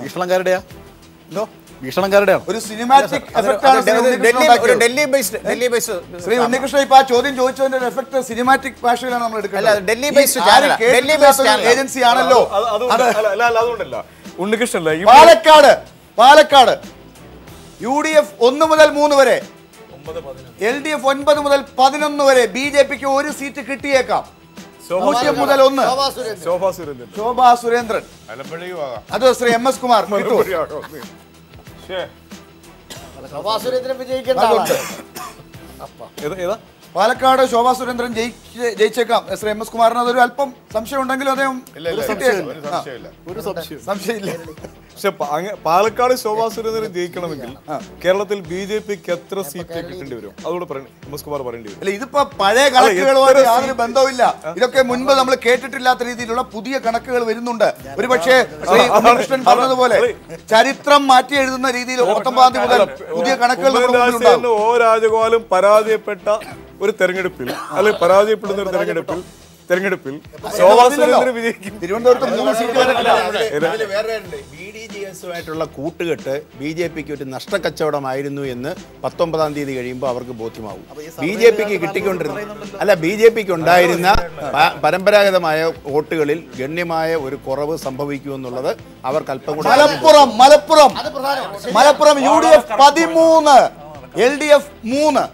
ഭീഷണക്കാരുടെയാ ഭീഷണക്കാരുടെയാണ് ഒരു സിനിമാറ്റിക് ശ്രീ ഉണ്ണികൃഷ്ണൻ ഇപ്പൊ ആ ചോദ്യം ചോദിച്ചതിന്റെ ഒരു എഫക്ട് സിനിമാറ്റിക് ഭാഷയിലാണ് നമ്മൾ എടുക്കുന്നത്. ഏജൻസി ആണല്ലോ അതുകൊണ്ടല്ല ഉണ്ണികൃഷ്ണൻ. പാലക്കാട് UDF 1 മുതൽ 3 വരെ, LDF 9 മുതൽ 11 വരെ, BJPക്ക് ഒരു സീറ്റ് കിട്ടിയേക്കാം. 0 മുതൽ 1 ശോഭാ സുരേന്ദ്രൻ, അത് ശ്രീ MS കുമാർ പാലക്കാട് ശോഭാ സുരേന്ദ്രൻ ജയിച്ചേക്കാം. ശ്രീ MS കുമാറിന് അതൊരു അല്പം സംശയം ഉണ്ടെങ്കിലും അദ്ദേഹം സംശയമില്ല. പക്ഷെ പാലക്കാട് ശോഭാ സുരേന്ദ്രൻ ജയിക്കണമെങ്കിൽ കേരളത്തിൽ BJPക്ക് എത്ര സീറ്റ് കിട്ടേണ്ടി വരും? അതുകൂടെ MS കുമാർ പറയേണ്ടി വരും. ഇതിപ്പോ പഴയ കണക്കുകളുമായി യാതൊരു ബന്ധവുമില്ല. ഇതൊക്കെ മുൻപ് നമ്മൾ കേട്ടിട്ടില്ലാത്ത രീതിയിലുള്ള പുതിയ കണക്കുകൾ വരുന്നുണ്ട്. ഒരുപക്ഷെ ശ്രീ ഉണ്ണികൃഷ്ണൻ പറഞ്ഞതുപോലെ ചരിത്രം മാറ്റി എഴുതുന്ന രീതിയിൽ 19 മുതൽ പുതിയ കണക്കുകൾ ഓ രാജഗോപാലും പരാജയപ്പെട്ട ഒരു തെരഞ്ഞെടുപ്പിൽ അല്ലെങ്കിൽ പരാജയപ്പെടുന്ന ഒരു തെരഞ്ഞെടുപ്പിൽ ശോഭാ സുരേന്ദ്രൻ വിജയിക്കും. തിരുവനന്തപുരത്ത് 3 സീറ്റ് വരെ BDJS-ഉമായിട്ടുള്ള കൂട്ടുകെട്ട് BJPക്ക് ഒരു നഷ്ടക്കച്ചവടമായിരുന്നു എന്ന് 19-ാം തീയതി കഴിയുമ്പോൾ അവർക്ക് ബോധ്യമാവും. BJPക്ക് BJPക്ക് ഉണ്ടായിരുന്ന പരമ്പരാഗതമായ വോട്ടുകളിൽ ഗണ്യമായ ഒരു കുറവ് സംഭവിക്കുമെന്നുള്ളത് അവർക്ക് അല്പം കൂടെ. Malappuram UDF 13, LDF 3.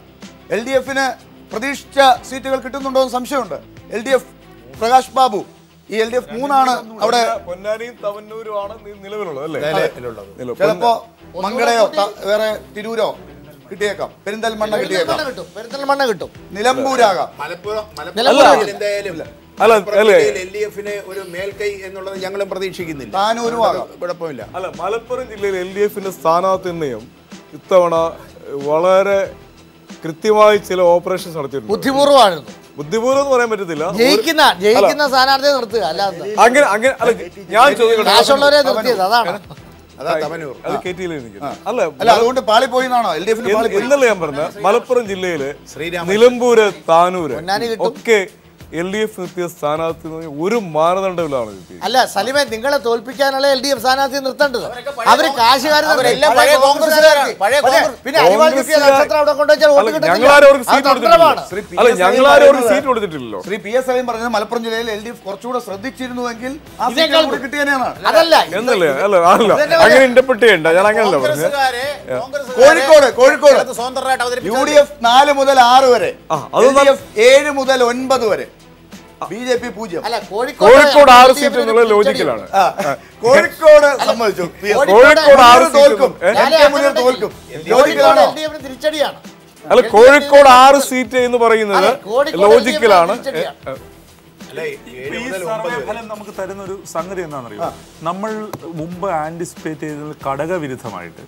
LDF-ന് പ്രതീക്ഷിച്ച സീറ്റുകൾ കിട്ടുന്നുണ്ടോ എന്ന് സംശയമുണ്ട്. LDF പ്രകാശ് ബാബു, ഈ LDF 3 ആണ് അവിടെ. പൊന്നാനിയും തവന്നൂരുമാണ് നിലവിലുള്ളത് അല്ലേ? ചിലപ്പോ മങ്കടയോ വേറെ തിരൂരോ കിട്ടിയേക്കാം. പെരിന്തൽമണ്ണ കിട്ടിയേക്കാം. നിലമ്പൂരാകാം. LDF-ന് ഒരു മേൽക്കൈ എന്നുള്ളത് ഞങ്ങളും പ്രതീക്ഷിക്കുന്നില്ല. താനൂരും ആകാം, കുഴപ്പമില്ല. മലപ്പുറം ജില്ലയിൽ LDF-ന്റെ സ്ഥാനാർത്ഥി നിർണയം ഇത്തവണ വളരെ കൃത്യമായി ചില ഓപ്പറേഷൻസ് നടത്തിയിട്ടുണ്ട്. ബുദ്ധിപൂർവ്വം എന്ന് പറയാൻ പറ്റത്തില്ല. ജയിക്കുന്ന സ്ഥാനാർത്ഥിയെ നിർത്തുക, അല്ലാതെ അങ്ങനെ ഞാൻ ചോദിക്കട്ടെ, അതുകൊണ്ട് പാളിപ്പോയി എന്നാണോ എന്നല്ല ഞാൻ പറഞ്ഞ. മലപ്പുറം ജില്ലയില് നിലമ്പൂര്, താനൂര് ഒക്കെ LDF നിർത്തിയ സ്ഥാനാർത്ഥി ഒരു മാനദണ്ഡമില്ലാണ്. അല്ല സലിമേ, നിങ്ങളെ തോൽപ്പിക്കാനുള്ള LDF സ്ഥാനാർത്ഥി നിർത്തേണ്ടത് അവര് കാശുകാർ. സീറ്റ് കൊടുത്തിട്ടില്ലല്ലോ. ശ്രീ PS സലീം പറഞ്ഞത് മലപ്പുറം ജില്ലയിൽ LDF കുറച്ചുകൂടെ ശ്രദ്ധിച്ചിരുന്നുവെങ്കിൽ അതല്ല എന്നല്ലേ? അങ്ങനെ ഇന്റർപ്രറ്റ് ചെയ്യണ്ട, ഞാൻ അങ്ങനല്ല പറഞ്ഞത്. കോഴിക്കോട് UDF 4 മുതൽ 6 വരെ, LDF 7 മുതൽ 9 വരെ, BJP 0. കോഴിക്കോട് 6 സീറ്റ് എന്നുള്ള ലോജിക്കലാണ്. കോഴിക്കോട് സമ്മതിച്ചു. തിരിച്ചടിയാണ്. അല്ല, കോഴിക്കോട് 6 സീറ്റ് എന്ന് പറയുന്നത് ലോജിക്കലാണ്. ഈ സർവേ ഫലം നമുക്ക് തരുന്ന ഒരു സംഗതി എന്താണെന്നറിയോ? നമ്മൾ മുമ്പ് ആന്റിസിപ്പേറ്റ് ചെയ്തത് ഘടകവിരുദ്ധമായിട്ട്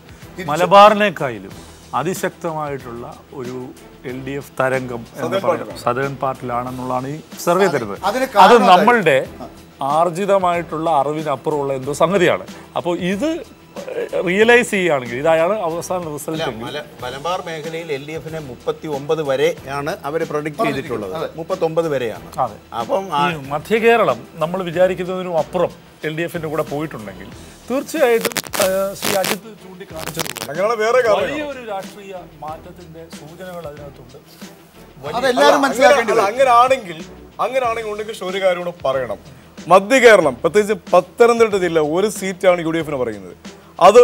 മലബാറിനേക്കാളും അതിശക്തമായിട്ടുള്ള ഒരു LDF തരംഗം എന്ന് പറയുന്നത് സദേൺ പാർട്ടിലാണെന്നുള്ളതാണ് ഈ സർവേ തരുന്നത്. അത് നമ്മളുടെ ആർജിതമായിട്ടുള്ള അറിവിനപ്പുറമുള്ള എന്തോ സംഗതിയാണ്. അപ്പോൾ ഇത് റിയലൈസ് ചെയ്യുകയാണെങ്കിൽ ഇതാണ് അവസാന റിസൾട്ട്. മലബാർ മേഖലയിൽ LDF-നെ 39 വരെയാണ് അവർ പ്രൊഡിക്റ്റ് ചെയ്തിട്ടുള്ളത്. 39 വരെയാണ്. അതെ. അപ്പം മധ്യ കേരളം നമ്മൾ വിചാരിക്കുന്നതിനും അപ്പുറം LDF-ന്റെ കൂടെ പോയിട്ടുണ്ടെങ്കിൽ തീർച്ചയായിട്ടും ശ്രീ അജിത് ചൂണ്ടിക്കാണിച്ചതുപോലെ വലിയൊരു രാഷ്ട്രീയ മാറ്റത്തിന്റെ സൂചനകൾ അതിനകത്തുണ്ട്. അങ്ങനെയാണെങ്കിൽ ഉണ്ണികൃഷ്ണൻ ഒരു കാര്യം കൂടെ പറയണം. മധ്യ കേരളം, പ്രത്യേകിച്ച് പത്തനംതിട്ട ജില്ല, ഒരു സീറ്റാണ് UDF-ന് പറയുന്നത്. അത്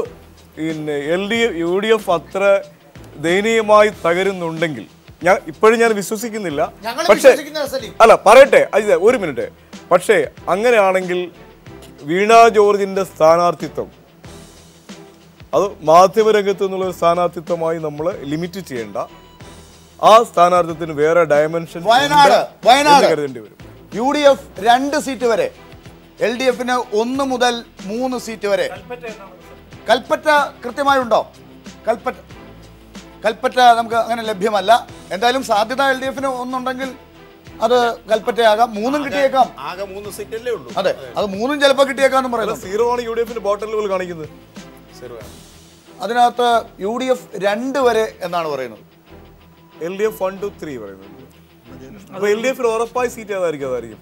പിന്നെ UDF അത്ര ദയനീയമായി തകരുന്നുണ്ടെങ്കിൽ ഇപ്പോഴും ഞാൻ വിശ്വസിക്കുന്നില്ല. പക്ഷേ അല്ല പറയട്ടെ അജിത്, ഒരു മിനിറ്റ്. പക്ഷേ അങ്ങനെയാണെങ്കിൽ വീണ ജോർജിന്റെ സ്ഥാനാർത്ഥിത്വം അത് മാധ്യമരംഗത്ത് നിന്നുള്ള സ്ഥാനാർത്ഥിത്വമായി നമ്മൾ ലിമിറ്റ് ചെയ്യേണ്ട. ആ സ്ഥാനാർത്ഥിത്വത്തിന് വേറെ ഡയമെൻഷൻ കരുതേണ്ടി വരും. UDF 2 സീറ്റ് വരെ, LDF-ന് 1 മുതൽ 3 സീറ്റ് വരെ. കൽപ്പറ്റ കൃത്യമായുണ്ടോ? കൽപ്പറ്റ നമുക്ക് അങ്ങനെ ലഭ്യമല്ല. എന്തായാലും സാധ്യത LDF-ന് ഒന്നുണ്ടെങ്കിൽ അത് കൽപ്പറ്റയാകാം. 3 കിട്ടിയേക്കാം. ആകെ 3 സീറ്റല്ലേ ഉള്ളൂ. അതെ, അത് 3 ചിലപ്പോൾ കിട്ടിയേക്കാന്ന് പറയുന്നത്. 0 ആണ് UDF-ന്റെ ബോട്ടം ലെവൽ കാണിക്കുന്നത്. അതിനകത്ത് UDF 2 വരെ എന്നാണ് പറയുന്നത്. LDF 1 to 3 പറയുന്നത്. അപ്പൊ LDF-ന് ഉറപ്പായ സീറ്റ് ഏതായിരിക്കും?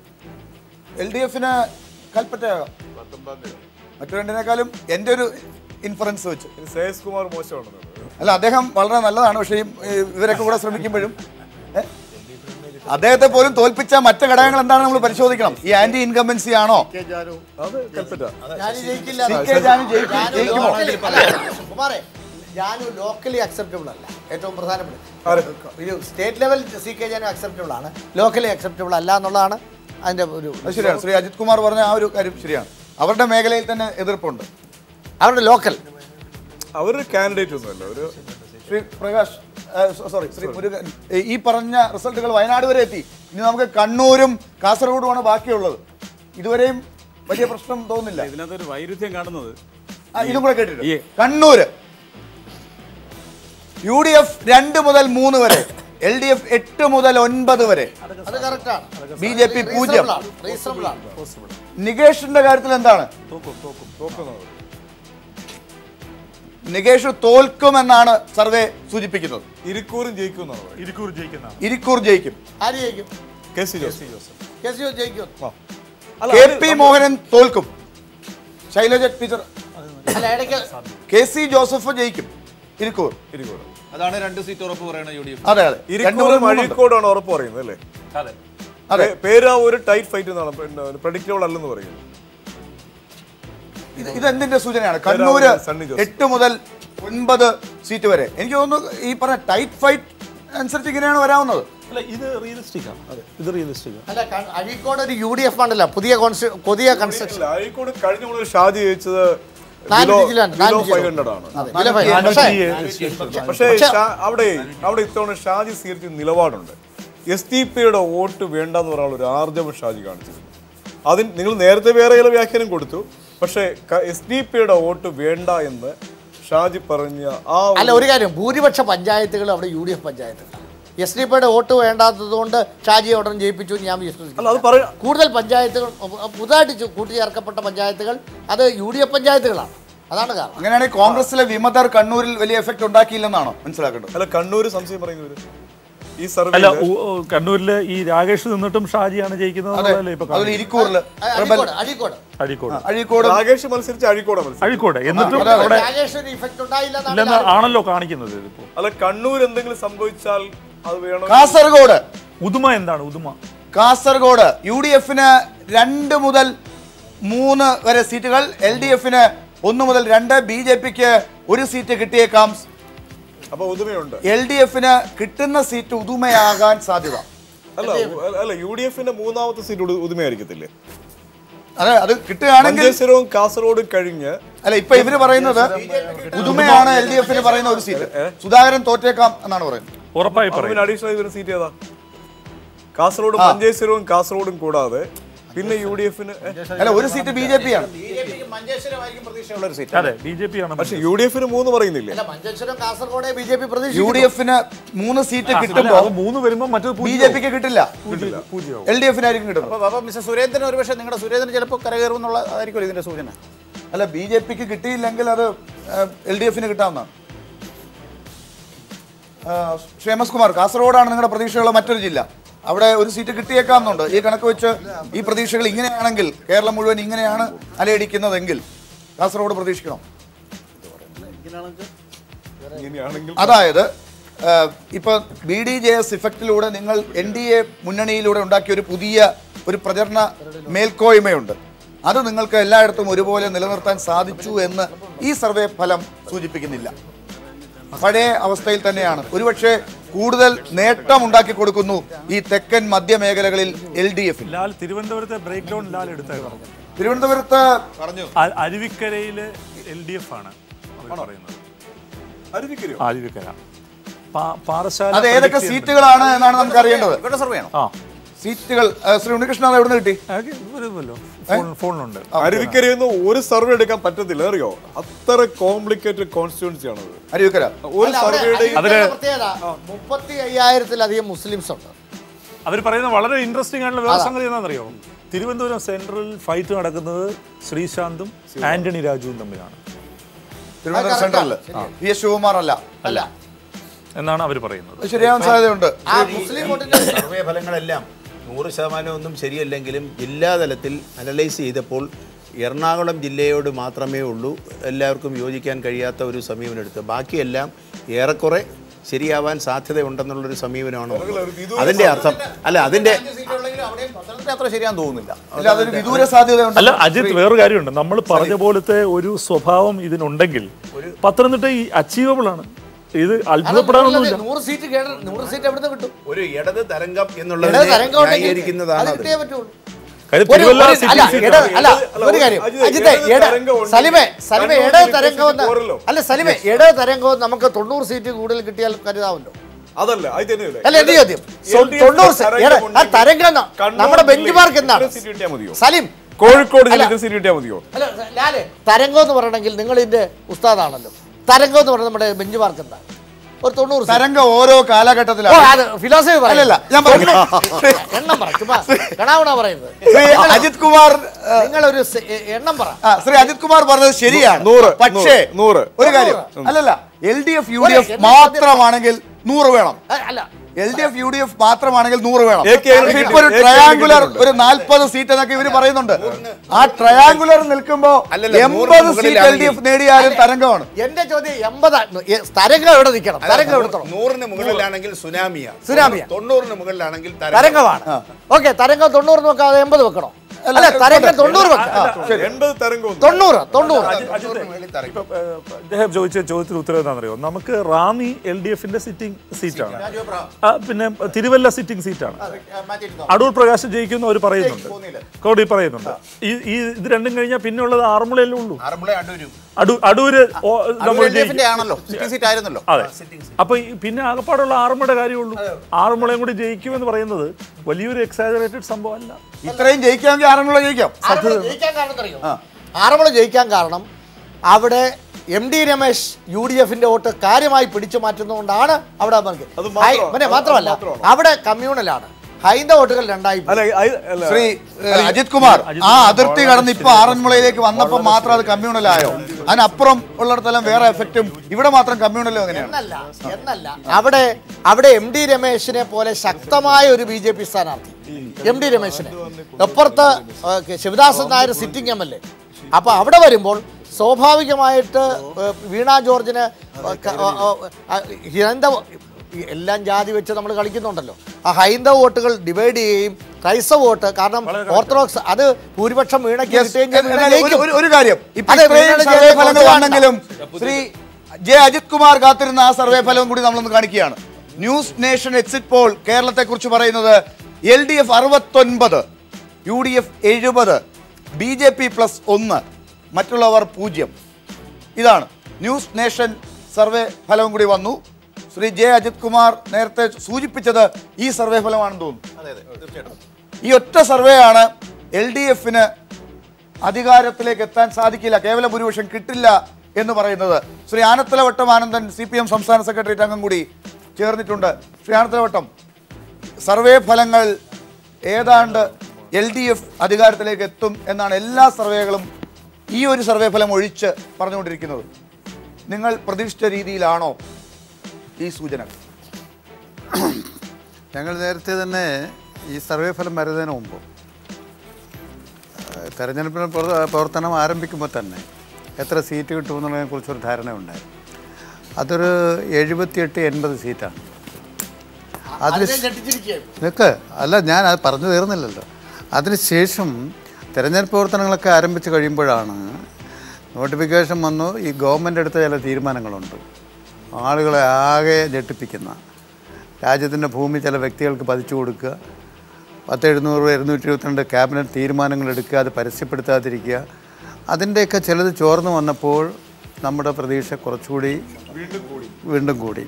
LDF-ന് കൽപ്പറ്റയാകാം. മറ്റു രണ്ടിനേക്കാളും എൻ്റെ ഒരു ഇൻഫറൻസ് വെച്ച് ശ്രേയസ് കുമാർ മോശമാണെന്ന് അല്ല, അദ്ദേഹം വളരെ നല്ലതാണ്. പക്ഷേ ഇവരൊക്കെ കൂടെ ശ്രമിക്കുമ്പോഴും അദ്ദേഹത്തെ പോലും തോൽപ്പിച്ച മറ്റു ഘടകങ്ങൾ എന്താണ് നമ്മൾ പരിശോധിക്കണം. ഈ ആന്റി ഇൻകംബൻസി ആണോ? അത് കൽപ്പറ്റ ജയിക്കുമോ? കുമാറേ, ജാനു ലോക്കലി അക്സെപ്റ്റബിൾ അല്ല. ഏറ്റവും പ്രധാനപ്പെട്ട ഒരു state level C K Janu acceptable ആണ്, ലോക്കലി അക്സെപ്റ്റബിൾ അല്ല എന്നുള്ളതാണ് അതിന്റെ ഒരു. ശരിയാണ്, ശ്രീ അജിത് കുമാർ പറഞ്ഞ ആ ഒരു കാര്യം ശരിയാണ്. അവരുടെ മേഖലയിൽ തന്നെ എതിർപ്പുണ്ട്. അവരുടെ ലോക്കൽ അവര് കാൻഡിഡേറ്റ് ഒന്നുമല്ല. ഒരു ശ്രീ പ്രകാശ് സോറി ശ്രീ മുരുകൻ, ഈ പറഞ്ഞ റിസൾട്ടുകൾ വയനാട് വരെ എത്തി. ഇനി നമുക്ക് കണ്ണൂരും കാസർഗോഡുമാണ് ബാക്കിയുള്ളത്. ഇതുവരെയും വലിയ പ്രശ്നം തോന്നുന്നില്ല. ഇതിനകത്തൊരു വൈരുദ്ധ്യം കാണുന്നത് ഇതും കൂടെ കേട്ടിട്ട് കണ്ണൂര് UDF 2 മുതൽ 3 വരെ, LDF 8 മുതൽ 9 വരെ, അത് കറക്റ്റാണ്. BJP 0. റീസണബിൾ ആണ്. നികേഷിന്റെ കാര്യത്തിൽ എന്താണ്? നികേഷ് തോൽക്കുമെന്നാണ് സർവേ സൂചിപ്പിക്കുന്നത്. ഇരിക്കൂറും ജയിക്കും. ഇരിക്കൂർ ജയിക്കും. ആര് ജയിക്കും? KC Joseph. KC ജയിക്കും. KP മോഹനൻ തോൽക്കും. ശൈലജ ടീച്ചർ അല്ല, ഇടയ്ക്ക് KC ജോസഫ് ജയിക്കും. ഇരിക്കൂർ. അതാണ് 2 സീറ്റ് ഉറപ്പ് പറയുന്നത് UDF. അതെ അതെ, ഇരിക്കൂറും അഴീക്കോടാണ് ഉറപ്പ് പറയുന്നത് അല്ലേ? അതെ. പേര് ഒരു ടൈറ്റ് ഫൈറ്റ് എന്നാണ്, പ്രഡിക്റ്റബിൾ അല്ലെന്ന് പറയുന്നത്. ഇതെന്തിന്റെ സൂചനയാണ്? കണ്ണൂര് 8 മുതൽ 9 സീറ്റ് വരെ. എനിക്ക് തോന്നുന്നു ഈ പറഞ്ഞ ടൈറ്റ് ഫൈറ്റ് അനുസരിച്ച് ഇങ്ങനെയാണ് വരാവുന്നത്. അല്ല, ഇത് റിയലിസ്റ്റിക് ആണ്. ഇത് റിയലിസ്റ്റിക് ആണ്. അല്ല, അഴീക്കോട് ഒരു UDF ആണല്ലോ, പുതിയ കൺസ്ട്രക്ഷൻ. അഴീക്കോട് കഴിഞ്ഞ മുതൽ ഷാജി ജയിച്ചത് 500 ആണ്. പക്ഷേ അവിടെ ഇത്തവണ ഷാജി സ്വീകരിച്ച നിലപാടുണ്ട്. SDP-യുടെ വോട്ട് വേണ്ടെന്ന് പറയാനുള്ള ഒരു ആർജവം ഷാജി കാണിച്ചിരുന്നു. അതിന് നിങ്ങൾ നേരത്തെ വേറെ ചില വ്യാഖ്യാനം കൊടുത്തു. പക്ഷേ SDP-യുടെ വോട്ട് വേണ്ട എന്ന് ഷാജി പറഞ്ഞ ആ അല്ല, ഒരു കാര്യം, ഭൂരിപക്ഷ പഞ്ചായത്തുകൾ അവിടെ UDF പഞ്ചായത്തുകളാണ്. SDP-യുടെ വോട്ട് വേണ്ടാത്തത് കൊണ്ട് ഷാജിയെ ഉടൻ ജയിപ്പിച്ചു ഞാൻ വിശ്വസിക്കുന്നു. കൂടുതൽ പഞ്ചായത്തുകൾ പുതുതായിട്ട് കൂട്ടിച്ചേർക്കപ്പെട്ട പഞ്ചായത്തുകൾ അത് UDF പഞ്ചായത്തുകളാണ്. അതാണ് കാരണം. അങ്ങനെയാണെങ്കിൽ കോൺഗ്രസിലെ വിമതർ കണ്ണൂരിൽ വലിയ എഫക്ട് ഉണ്ടാക്കിയില്ലെന്നാണോ മനസ്സിലാക്കേണ്ടത്? അല്ല, കണ്ണൂര് സംശയം പറയുന്നത് ഈ അല്ല, കണ്ണൂരില് ഈ രാകേഷ് നിന്നിട്ടും ഷാജിയാണ് ജയിക്കുന്നത്. അഴീക്കോട് രാകേഷ് മത്സരിച്ച് അഴീക്കോട് എന്നിട്ടും ആണല്ലോ കാണിക്കുന്നത്. അല്ല, കണ്ണൂർ എന്തെങ്കിലും സംഭവിച്ചാൽ അത് വേണം. കാസർഗോഡ് ഉദുമ എന്താണ്? ഉദുമ കാസർഗോഡ് UDF-ന് 2 മുതൽ 3 വരെ സീറ്റുകൾ, LDF-ന് 1 മുതൽ 2, BJP-ക്ക് 1 സീറ്റ് കിട്ടിയേക്കാം. അപ്പൊ ഉദുമയുണ്ട്. LDF-ന് കിട്ടുന്ന സീറ്റ് ഉദുമയാകാൻ സാധ്യത. അല്ല, UDF-ന്റെ 3ാമത്തെ സീറ്റ് ഉദുമയായിരിക്കത്തില്ലേ? അതെ, അത് കിട്ടുകയാണെങ്കിൽ മഞ്ചേശ്വരവും കാസർഗോഡും കഴിഞ്ഞ്. അല്ല, ഇപ്പൊ ഇവര് പറയുന്നത് ഉദുമയാണ് LDF-ന് പറയുന്ന ഒരു സീറ്റ്. സുധാകരൻ തോറ്റേക്കാം എന്നാണ് പറയുന്നത്. ഉറപ്പായി അഡീഷണൽ സീറ്റ് ഏതാ? കാസർഗോഡും മഞ്ചേശ്വരവും കാസർഗോഡും കൂടാതെ പിന്നെ UDF-ന് അല്ല, ഒരു സീറ്റ് BJP ആണ്. അതെ, BJP ആണ്. പക്ഷെ UDF-ന് 3 പറയുന്നില്ലേ? UDF-ന് 3 സീറ്റ് കിട്ടുമ്പോൾ 3 വരുമ്പോൾ മറ്റൊരു BJP-ക്ക് കിട്ടില്ല, LDF-നായിരിക്കും കിട്ടുന്നത്. അപ്പൊ മിസ്റ്റർ സുരേന്ദ്രൻ ഒരു പക്ഷേ നിങ്ങളുടെ സുരേന്ദ്രൻ ചിലപ്പോൾ കരകയറും എന്നുള്ളതായിരിക്കും ഇതിന്റെ സൂചന. അല്ല, BJP-ക്ക് കിട്ടിയില്ലെങ്കിൽ അത് LDF-ന് കിട്ടാവുന്നതാണ്. ക്ഷേമസ് കുമാർ, കാസർഗോഡാണ് നിങ്ങളുടെ പ്രതീക്ഷയുള്ള മറ്റൊരു ജില്ല. അവിടെ ഒരു സീറ്റ് കിട്ടിയേക്കാമെന്നുണ്ട്. ഈ കണക്ക് വെച്ച് ഈ പ്രതീക്ഷകൾ ഇങ്ങനെയാണെങ്കിൽ, കേരളം മുഴുവൻ ഇങ്ങനെയാണ് അലയടിക്കുന്നതെങ്കിൽ കാസർഗോഡ് പ്രതീക്ഷിക്കണം. അതായത് ഇപ്പൊ BDJS ഇഫക്റ്റിലൂടെ നിങ്ങൾ NDA മുന്നണിയിലൂടെ ഉണ്ടാക്കിയ ഒരു പുതിയ ഒരു പ്രചരണ മേൽക്കോയ്മയുണ്ട്. അത് നിങ്ങൾക്ക് എല്ലായിടത്തും ഒരുപോലെ നിലനിർത്താൻ സാധിച്ചു എന്ന് ഈ സർവേ ഫലം സൂചിപ്പിക്കുന്നില്ല. പഴയ അവസ്ഥയിൽ തന്നെയാണ്. ഒരുപക്ഷെ കൂടുതൽ നേട്ടം ഉണ്ടാക്കി കൊടുക്കുന്നു ഈ തെക്കൻ മധ്യമേഖലകളിൽ LDF. തിരുവനന്തപുരത്തെ ബ്രേക്ക് ഡൗൺ ലാൽ എടുത്തായിരുന്നു. തിരുവനന്തപുരത്ത് അരുവിക്കരയില് LDF ആണ് പറയുന്നത്. അരുവിക്കര പാറശാല. അത് ഏതൊക്കെ സീറ്റുകളാണ് എന്നാണ് നമുക്ക് അറിയേണ്ടത്. സീറ്റുകൾ ശ്രീ ഉണ്ണികൃഷ്ണൻ എവിടെ നിന്ന് കിട്ടി? ഫോണിലുണ്ട്. അരുവിക്കരയൊന്നും ഒരു സർവേ എടുക്കാൻ പറ്റത്തില്ല, അറിയോ? അത്ര കോംപ്ലിക്കേറ്റഡ് കോൺസ്റ്റിറ്റ്യുവൻസി ആണ് അരുവിക്കര. ഒരു സർവേയുടെ 35,000-ലധികം മുസ്ലിംസ് ഉണ്ട്. അവർ പറയുന്നത് വളരെ ഇൻട്രസ്റ്റിംഗ് ആയിട്ടുള്ള വേറെ സംഗതി എന്താണെന്നറിയോ? തിരുവനന്തപുരം സെൻട്രൽ ഫൈറ്റ് നടക്കുന്നത് ശ്രീശാന്തും ആന്റണി രാജുവും തമ്മിലാണ്. തിരുവനന്തപുരം സെൻട്രലിൽ PS ശിവകുമാർ അല്ല എന്നാണ് അവർ പറയുന്നത്. ശരിയാവാൻ സാധ്യതയുണ്ട്. സർവേ ഫലങ്ങളെല്ലാം 100% ഒന്നും ശരിയല്ലെങ്കിലും ജില്ലാതലത്തിൽ അനലൈസ് ചെയ്തപ്പോൾ എറണാകുളം ജില്ലയോട് മാത്രമേ ഉള്ളൂ എല്ലാവർക്കും യോജിക്കാൻ കഴിയാത്ത ഒരു സമീപനമെടുത്ത്. ബാക്കിയെല്ലാം ഏറെക്കുറെ ശരിയാവാൻ സാധ്യതയുണ്ടെന്നുള്ളൊരു സമീപനമാണോ അതിൻ്റെ അർത്ഥം? അല്ല, അതിൻ്റെ അത്ര ശരിയാന്ന് തോന്നുന്നില്ല. അല്ല, അതൊരു വിദൂര സാധ്യതയുണ്ട്. അല്ല അജിത്, വേറൊരു കാര്യമുണ്ട്. നമ്മൾ പറഞ്ഞ പോലത്തെ ഒരു സ്വഭാവം ഇതിനുണ്ടെങ്കിൽ പത്തനംതിട്ട ഈ അച്ചീവബിൾ ആണ്. ഇത് അത്ഭുതപ്പെടാനൊന്നുമില്ല. 100 സീറ്റ് എവിടുന്ന് കിട്ടും? ഒരു ഇടത് തരംഗം എന്നുള്ളത് ന്യായീകരിക്കുന്നതാണ് അത്. ഇടത് തരംഗവും നമുക്ക് 90 സീറ്റ് കൂടുതൽ കിട്ടിയാൽ കരുതാമല്ലോ. അതല്ല, അല്ല, എന്റെ ചോദ്യം 90 തരംഗം നമ്മുടെ ബെഞ്ച് മാർക്ക് എന്താണ് സലിം? കോഴിക്കോട് സീറ്റ് കിട്ടിയാൽ മതിയോ? അല്ല ലാലെ, തരംഗം എന്ന് പറയണമെങ്കിൽ നിങ്ങൾ ഇതിന്റെ ഉസ്താദാണല്ലോ. തരംഗം എന്ന് പറയുന്നത് നമ്മുടെ ബെഞ്ച് മാർക്ക് എന്താണ്? ഒരു 90 തരംഗം ഓരോ കാലഘട്ടത്തിലാണ് ഫിലോസഫി പറയല്ല. ഞാൻ എണ്ണം പറ, കണാവണ പറയുന്നത്. അജിത് കുമാർ, നിങ്ങളൊരു എണ്ണം പറ. ശ്രീ അജിത് കുമാർ പറഞ്ഞത് ശരിയാണ്. 100. പക്ഷേ 100 ഒരു കാര്യം, അല്ലല്ല, LDF UDF മാത്രമാണെങ്കിൽ 100 വേണം. അല്ല, LDF UDF മാത്രമാണെങ്കിൽ 100 വേണം. AK ഇപ്പൊ ഒരു ട്രയാങ്കുലർ ഒരു 40 സീറ്റ് എന്നൊക്കെ ഇവര് പറയുന്നുണ്ട്. ആ ട്രയാങ്കുലർ നിൽക്കുമ്പോ 80 സീറ്റ് LDF നേടിയാലും തരംഗമാണ്. എന്റെ ചോദ്യം 80 തരംഗം എവിടെ നിൽക്കണം? തരംഗം എടുത്തോളാം. 100ന് മുകളിലാണെങ്കിൽ സുനാമിയ, 90ന് മുകളിലാണെങ്കിൽ തരംഗമാണ്. ഓക്കെ, തരംഗം 90 വെക്കാം, 80 വെക്കണോ? അല്ല, തരംഗം 90 വെക്കാം. 90. അദ്ദേഹം ചോദിച്ച ചോദ്യത്തിന് ഉത്തരം എന്താണെന്നറിയോ? നമുക്ക് റാന്നി LDFന്റെ സിറ്റിംഗ് സീറ്റാണ്, പിന്നെ തിരുവല്ല സിറ്റിംഗ് സീറ്റാണ്. അടൂർ പ്രകാശ് ജയിക്കുന്ന അവർ പറയുന്നുണ്ട്, കോടതി പറയുന്നുണ്ട്. ഇത് രണ്ടും കഴിഞ്ഞാൽ പിന്നെ ഉള്ളത് ആറന്മുളയല്ലേ ഉള്ളൂ. അടൂര് അതെ. അപ്പൊ പിന്നെ ആകപ്പാടുള്ള ആറന്മുളയുടെ കാര്യമുള്ളൂ. ആറന്മുളയും കൂടി ജയിക്കുമെന്ന് പറയുന്നത് വലിയൊരു എക്സാജറേറ്റഡ് സംഭവമല്ല. ഇത്രയും ജയിക്കാമെങ്കിൽ ആറന്മുള ജയിക്കാം. ആറന്മുള ജയിക്കാൻ കാരണം അവിടെ MD രമേശ് UDFന്റെ വോട്ട് കാര്യമായി പിടിച്ചു മാറ്റുന്നതുകൊണ്ടാണ് അവിടെ മാത്രമല്ല അവിടെ കമ്മ്യൂണലാണ്. ഹൈന്ദവ വോട്ടുകൾ രണ്ടായി. ശ്രീ അജിത് കുമാർ, ആ അതിർത്തി കടന്ന് ഇപ്പൊ ആറന്മുളയിലേക്ക് വന്നപ്പോ മാത്രം അത് കമ്മ്യൂണലായോ? അതിനപ്പുറം ഉള്ളിടത്തെല്ലാം വേറെ എഫക്റ്റും, ഇവിടെ മാത്രം കമ്മ്യൂണലോ? എന്നല്ല അവിടെ MD രമേശിനെ പോലെ ശക്തമായ ഒരു BJP സ്ഥാനാർത്ഥി MD രമേശിനെ, അപ്പുറത്ത് ശിവദാസൻ നായർ സിറ്റിംഗ് MLA. അപ്പൊ അവിടെ വരുമ്പോൾ സ്വാഭാവികമായിട്ട് വീണ ജോർജിന് ഹൈന്ദവ എല്ലാം ജാതി വെച്ച് നമ്മൾ കളിക്കുന്നുണ്ടല്ലോ. ആ ഹൈന്ദവ വോട്ടുകൾ ഡിവൈഡ് ചെയ്യുകയും ക്രൈസ്തവ വോട്ട്, കാരണം ഓർത്തഡോക്സ് അത് ഭൂരിപക്ഷം വീണയ്ക്ക് ഒരു കാര്യം ആണെങ്കിലും ശ്രീ ജെ അജിത് കുമാർ കാത്തിരുന്ന ആ സർവേ ഫലവും കൂടി നമ്മളൊന്ന് കാണിക്കുകയാണ്. ന്യൂസ് നേഷൻ എക്സിറ്റ് പോൾ കേരളത്തെ കുറിച്ച് പറയുന്നത് LDF 69, UDF 70, BJP +1, മറ്റുള്ളവർ 0. ഇതാണ് ന്യൂസ് നേഷൻ സർവേ ഫലവും കൂടി വന്നു. ശ്രീ ജെ അജിത് കുമാർ നേരത്തെ സൂചിപ്പിച്ചത് ഈ സർവേ ഫലമാണെന്ന് തോന്നുന്നു. ഈ ഒറ്റ സർവേ ആണ് LDFന് അധികാരത്തിലേക്ക് എത്താൻ സാധിക്കില്ല, കേവല ഭൂരിപക്ഷം കിട്ടില്ല എന്ന് പറയുന്നത്. ശ്രീ ആനത്തലവട്ടം ആനന്ദൻ CPM സംസ്ഥാന സെക്രട്ടേറിയറ്റ് അംഗം കൂടി ചേർന്നിട്ടുണ്ട്. ശ്രീ ആനത്തലവട്ടം, സർവേ ഫലങ്ങൾ ഏതാണ്ട് LDF അധികാരത്തിലേക്ക് എത്തും എന്നാണ് എല്ലാ സർവേകളും ഈ ഒരു സർവേ ഫലം ഒഴിച്ച് പറഞ്ഞുകൊണ്ടിരിക്കുന്നത്. നിങ്ങൾ പ്രതീക്ഷിച്ച രീതിയിലാണോ ഈ സൂചന? ഞങ്ങൾ നേരത്തെ തന്നെ ഈ സർവേ ഫലം വരുന്നതിന് മുമ്പ് തെരഞ്ഞെടുപ്പിന് പ്രവർത്തനം ആരംഭിക്കുമ്പോൾ തന്നെ എത്ര സീറ്റ് കിട്ടുമെന്നുള്ളതിനെ കുറിച്ചൊരു ധാരണയുണ്ടായി. അതൊരു 78-80 സീറ്റാണ്. നിൽക്ക്, അല്ല, ഞാൻ അത് പറഞ്ഞു തീർന്നില്ലല്ലോ. അതിനുശേഷം തെരഞ്ഞെടുപ്പ് പ്രവർത്തനങ്ങളൊക്കെ ആരംഭിച്ച് കഴിയുമ്പോഴാണ് നോട്ടിഫിക്കേഷൻ വന്നു. ഈ ഗവൺമെൻറ് എടുത്ത ചില തീരുമാനങ്ങളുണ്ട്, ആളുകളെ ആകെ ഞെട്ടിപ്പിക്കുന്ന. രാജ്യത്തിൻ്റെ ഭൂമി ചില വ്യക്തികൾക്ക് പതിച്ചു കൊടുക്കുക, 10,700-222 ക്യാബിനറ്റ് തീരുമാനങ്ങൾ എടുക്കുക, അത് പരസ്യപ്പെടുത്താതിരിക്കുക, അതിൻ്റെയൊക്കെ ചിലത് ചോർന്നു വന്നപ്പോൾ നമ്മുടെ പ്രതീക്ഷ കുറച്ചുകൂടി വീണ്ടും കൂടി.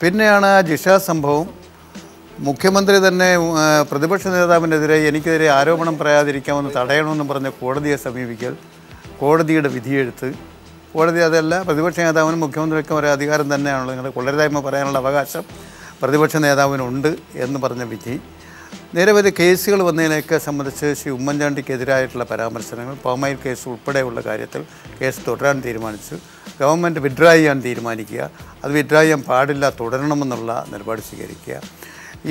പിന്നെയാണ് ആ ജിഷ സംഭവം. മുഖ്യമന്ത്രി തന്നെ പ്രതിപക്ഷ നേതാവിനെതിരെ എനിക്കെതിരെ ആരോപണം പറയാതിരിക്കാമെന്ന് തടയണമെന്ന് പറഞ്ഞ് കോടതിയെ സമീപിക്കൽ, കോടതിയുടെ വിധിയെഴുത്ത്, കോടതി അതല്ല, പ്രതിപക്ഷ നേതാവിനും മുഖ്യമന്ത്രിക്കും ഒരേ അധികാരം തന്നെയാണല്ലോ, നിങ്ങളുടെ കൊള്ളരുതായ്മ പറയാനുള്ള അവകാശം പ്രതിപക്ഷ നേതാവിനുണ്ട് എന്ന് പറഞ്ഞ വിധി. നിരവധി കേസുകൾ വന്നതിനെയൊക്കെ സംബന്ധിച്ച് ശ്രീ ഉമ്മൻചാണ്ടിക്കെതിരായിട്ടുള്ള പരാമർശനങ്ങൾ, പാമയിൽ കേസ് ഉൾപ്പെടെയുള്ള കാര്യത്തിൽ കേസ് തുടരാൻ തീരുമാനിച്ചു. ഗവൺമെൻറ് വിഡ്രോ ചെയ്യാൻ തീരുമാനിക്കുക, അത് വിഡ്രോ ചെയ്യാൻ പാടില്ല, തുടരണമെന്നുള്ള നിലപാട് സ്വീകരിക്കുക.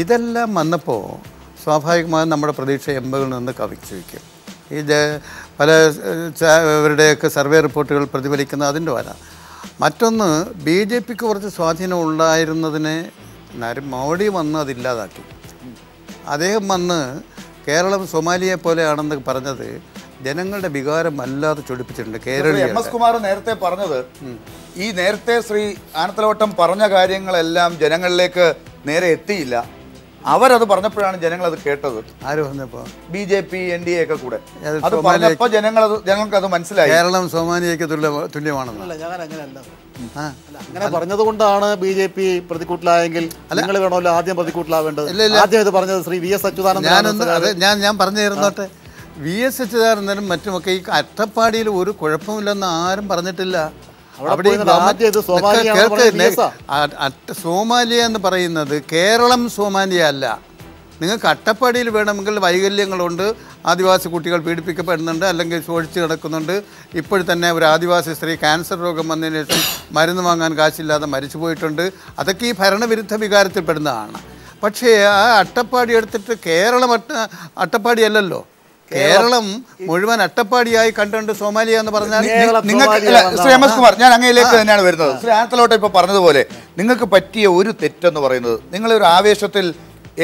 ഇതെല്ലാം വന്നപ്പോൾ സ്വാഭാവികമായും നമ്മുടെ പ്രതീക്ഷ എമ്പകളിൽ നിന്ന് കവിച്ചു വയ്ക്കും. ഈ പല ഇവരുടെയൊക്കെ സർവേ റിപ്പോർട്ടുകൾ പ്രതിഫലിക്കുന്ന അതിൻ്റെ വര. മറ്റൊന്ന് ബി ജെ പിക്ക് കുറച്ച് സ്വാധീനം ഉണ്ടായിരുന്നതിനെ മോഡി വന്ന് അതില്ലാതാക്കി. അദ്ദേഹം വന്ന് കേരളം സൊമാലിയെ പോലെയാണെന്ന് പറഞ്ഞത് ജനങ്ങളുടെ വികാരം വല്ലാതെ ചൊടിപ്പിച്ചിട്ടുണ്ട്. എം എസ് കുമാർ നേരത്തെ പറഞ്ഞത് ഈ നേരത്തെ ശ്രീ ആനത്തലവട്ടം പറഞ്ഞ കാര്യങ്ങളെല്ലാം ജനങ്ങളിലേക്ക് നേരെ എത്തിയില്ല. അവരത് പറഞ്ഞപ്പോഴാണ് ജനങ്ങൾ അത് കേട്ടത്. ആര് പറഞ്ഞപ്പോൾ? BJP NDA ഒക്കെ കൂടെ അത് പറഞ്ഞപ്പോൾ ജനങ്ങൾക്ക് അത് മനസ്സിലായി. കേരളം സോമാലിയയ്ക്ക് തുല്യമാണെന്ന്. അങ്ങനെ പറഞ്ഞതുകൊണ്ടാണ് BJP പ്രതികൂട്ടിലായെങ്കിൽ നിങ്ങൾ വേണമല്ലോ ആദ്യം പ്രതികൂട്ടിലാവേണ്ടത്. ആദ്യം ഇത് പറഞ്ഞത് ശ്രീ VS അച്യുതാനന്ദൻ. ഞാൻ പറഞ്ഞു തരുന്നോട്ടെ. VS അച്യുതാനന്ദനും മറ്റുമൊക്കെ ഈ അട്ടപ്പാടിയിൽ ഒരു കുഴപ്പമില്ലെന്ന് ആരും പറഞ്ഞിട്ടില്ല. സോമാലിയ എന്ന് പറയുന്നത് കേരളം സോമാലിയ അല്ല. നിങ്ങൾക്ക് അട്ടപ്പാടിയിൽ വേണമെങ്കിൽ വൈകല്യങ്ങളുണ്ട്, ആദിവാസി കുട്ടികൾ പീഡിപ്പിക്കപ്പെടുന്നുണ്ട്, അല്ലെങ്കിൽ ശോഷിച്ച് കിടക്കുന്നുണ്ട്. ഇപ്പോഴുതന്നെ ഒരു ആദിവാസി സ്ത്രീ ക്യാൻസർ രോഗം വന്നതിന് ശേഷം മരുന്ന് വാങ്ങാൻ കാശില്ലാതെ മരിച്ചു പോയിട്ടുണ്ട്. അതൊക്കെ ഈ ഭരണവിരുദ്ധ വികാരത്തിൽപ്പെടുന്നതാണ്. പക്ഷേ ആ അട്ടപ്പാടി എടുത്തിട്ട് കേരളം അട്ടപ്പാടിയല്ലല്ലോ. കേരളം മുഴുവൻ അട്ടപ്പാടിയായി കണ്ടുകൊണ്ട് സോമാലിയ എന്ന് പറഞ്ഞാൽ ശ്രീ എം എസ് കുമാർ, ഞാൻ അങ്ങയിലേക്ക് തന്നെയാണ് വരുന്നത്. ശ്രീ ആനത്തലോട്ട് ഇപ്പോൾ പറഞ്ഞതുപോലെ നിങ്ങൾക്ക് പറ്റിയ ഒരു തെറ്റെന്ന് പറയുന്നത് നിങ്ങളൊരു ആവേശത്തിൽ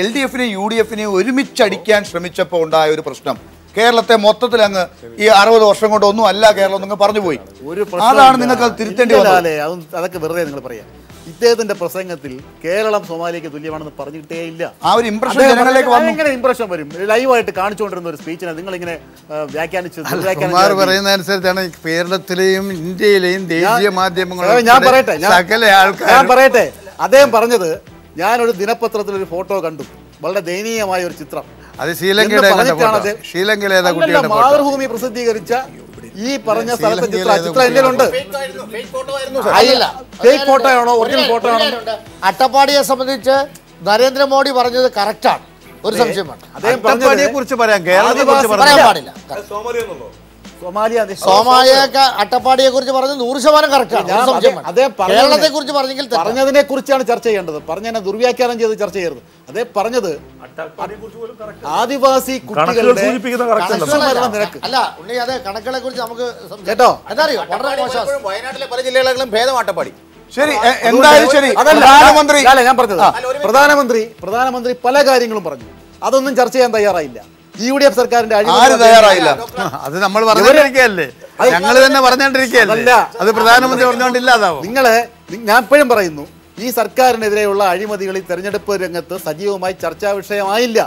LDFനെയും UDFനെയും ഒരുമിച്ചടിക്കാൻ ശ്രമിച്ചപ്പോൾ ഉണ്ടായ ഒരു പ്രശ്നം. കേരളത്തെ മൊത്തത്തിൽ അങ്ങ് ഈ 60 വർഷം കൊണ്ട് ഒന്നും അല്ല കേരളം നിങ്ങൾ പറഞ്ഞു പോയി. അതാണ് നിങ്ങൾക്ക് അത് തിരുത്തേണ്ടി വന്നത്. അതൊക്കെ വെറുതെ നിങ്ങൾ പറയാം. ഇദ്ദേഹത്തിന്റെ പ്രസംഗത്തിൽ കേരളം സോമാലിയക്ക് തുല്യമാണെന്ന് പറഞ്ഞിട്ടേ ഇല്ല. ആ ഒരു ഇംപ്രഷൻ ജനങ്ങളിലേക്ക് വന്നു. എങ്ങനെ ഇംപ്രഷൻ വരും? ലൈവായിട്ട് കാണിച്ചുകൊണ്ടിരുന്ന ഒരു സ്പീച്ചിനെ നിങ്ങൾ ഇങ്ങനെ കുമാർ പറയുന്ന അനുസരിച്ചാണ് കേരളത്തിലെയും ഇന്ത്യയിലെയും ദേശീയ മാധ്യമങ്ങളും ഞാൻ പറയട്ടെ അദ്ദേഹം പറഞ്ഞത് ഞാനൊരു ദിനപത്രത്തിൽ ഒരു ഫോട്ടോ കണ്ടു, വളരെ ദയനീയമായ ഒരു ചിത്രം. അത് ശ്രീലങ്കയിലെ മാതൃഭൂമി പ്രസിദ്ധീകരിച്ച ഈ പറഞ്ഞ സ്ഥലത്തെ ചിത്രം എന്തിനുണ്ട്? ഫേക്ക് ഫോട്ടോ ആണോ ഒറിജിനൽ ഫോട്ടോ ആണോ? അട്ടപ്പാടിയെ സംബന്ധിച്ച് നരേന്ദ്രമോദി പറഞ്ഞത് കറക്റ്റാണ്, ഒരു സംശയം വേണ്ട. അദ്ദേഹം പറഞ്ഞതിനെ കുറിച്ച് പറയാൻ പറയാൻ പാടില്ല. സോമാലിയൊക്കെ അട്ടപ്പാടിയെ കുറിച്ച് പറഞ്ഞത് 100% കറക്റ്റാണ്. കേരളത്തെ കുറിച്ച് പറഞ്ഞതിനെ കുറിച്ചാണ് ചർച്ച ചെയ്യേണ്ടത്. പറഞ്ഞതിനെ ദുർവ്യാഖ്യാനം ചെയ്ത് ചർച്ച ചെയ്യരുത്. അതേ പറഞ്ഞത് ആദിവാസി കുട്ടികളുടെ നിരക്ക് അല്ല ഉണ്ണി, അതെ കണക്കുകളെ കുറിച്ച് നമുക്ക് കേട്ടോ. എന്താറിയോ, വളരെ മോശം. വയനാട്ടിലെ പല ജില്ലകളിലും ഭേദം അട്ടപ്പാടി. ശരി, എന്തായാലും ശരി. പ്രധാനമന്ത്രി ഞാൻ പറഞ്ഞത് പ്രധാനമന്ത്രി പല കാര്യങ്ങളും പറഞ്ഞു, അതൊന്നും ചർച്ച ചെയ്യാൻ തയ്യാറായില്ല. UDF സർക്കാരിന്റെ തയ്യാറായില്ല. അത് നമ്മൾ പറഞ്ഞുകൊണ്ടിരിക്കുകയല്ലേ, ഞങ്ങൾ തന്നെ പറഞ്ഞുകൊണ്ടിരിക്കുകയല്ല. അത് പ്രധാനമന്ത്രി പറഞ്ഞുകൊണ്ടില്ലാതാവും. ഞാൻ എപ്പോഴും പറയുന്നു, ഈ സർക്കാരിനെതിരെയുള്ള അഴിമതികളിൽ തെരഞ്ഞെടുപ്പ് രംഗത്ത് സജീവമായി ചർച്ചാ വിഷയമായില്ല.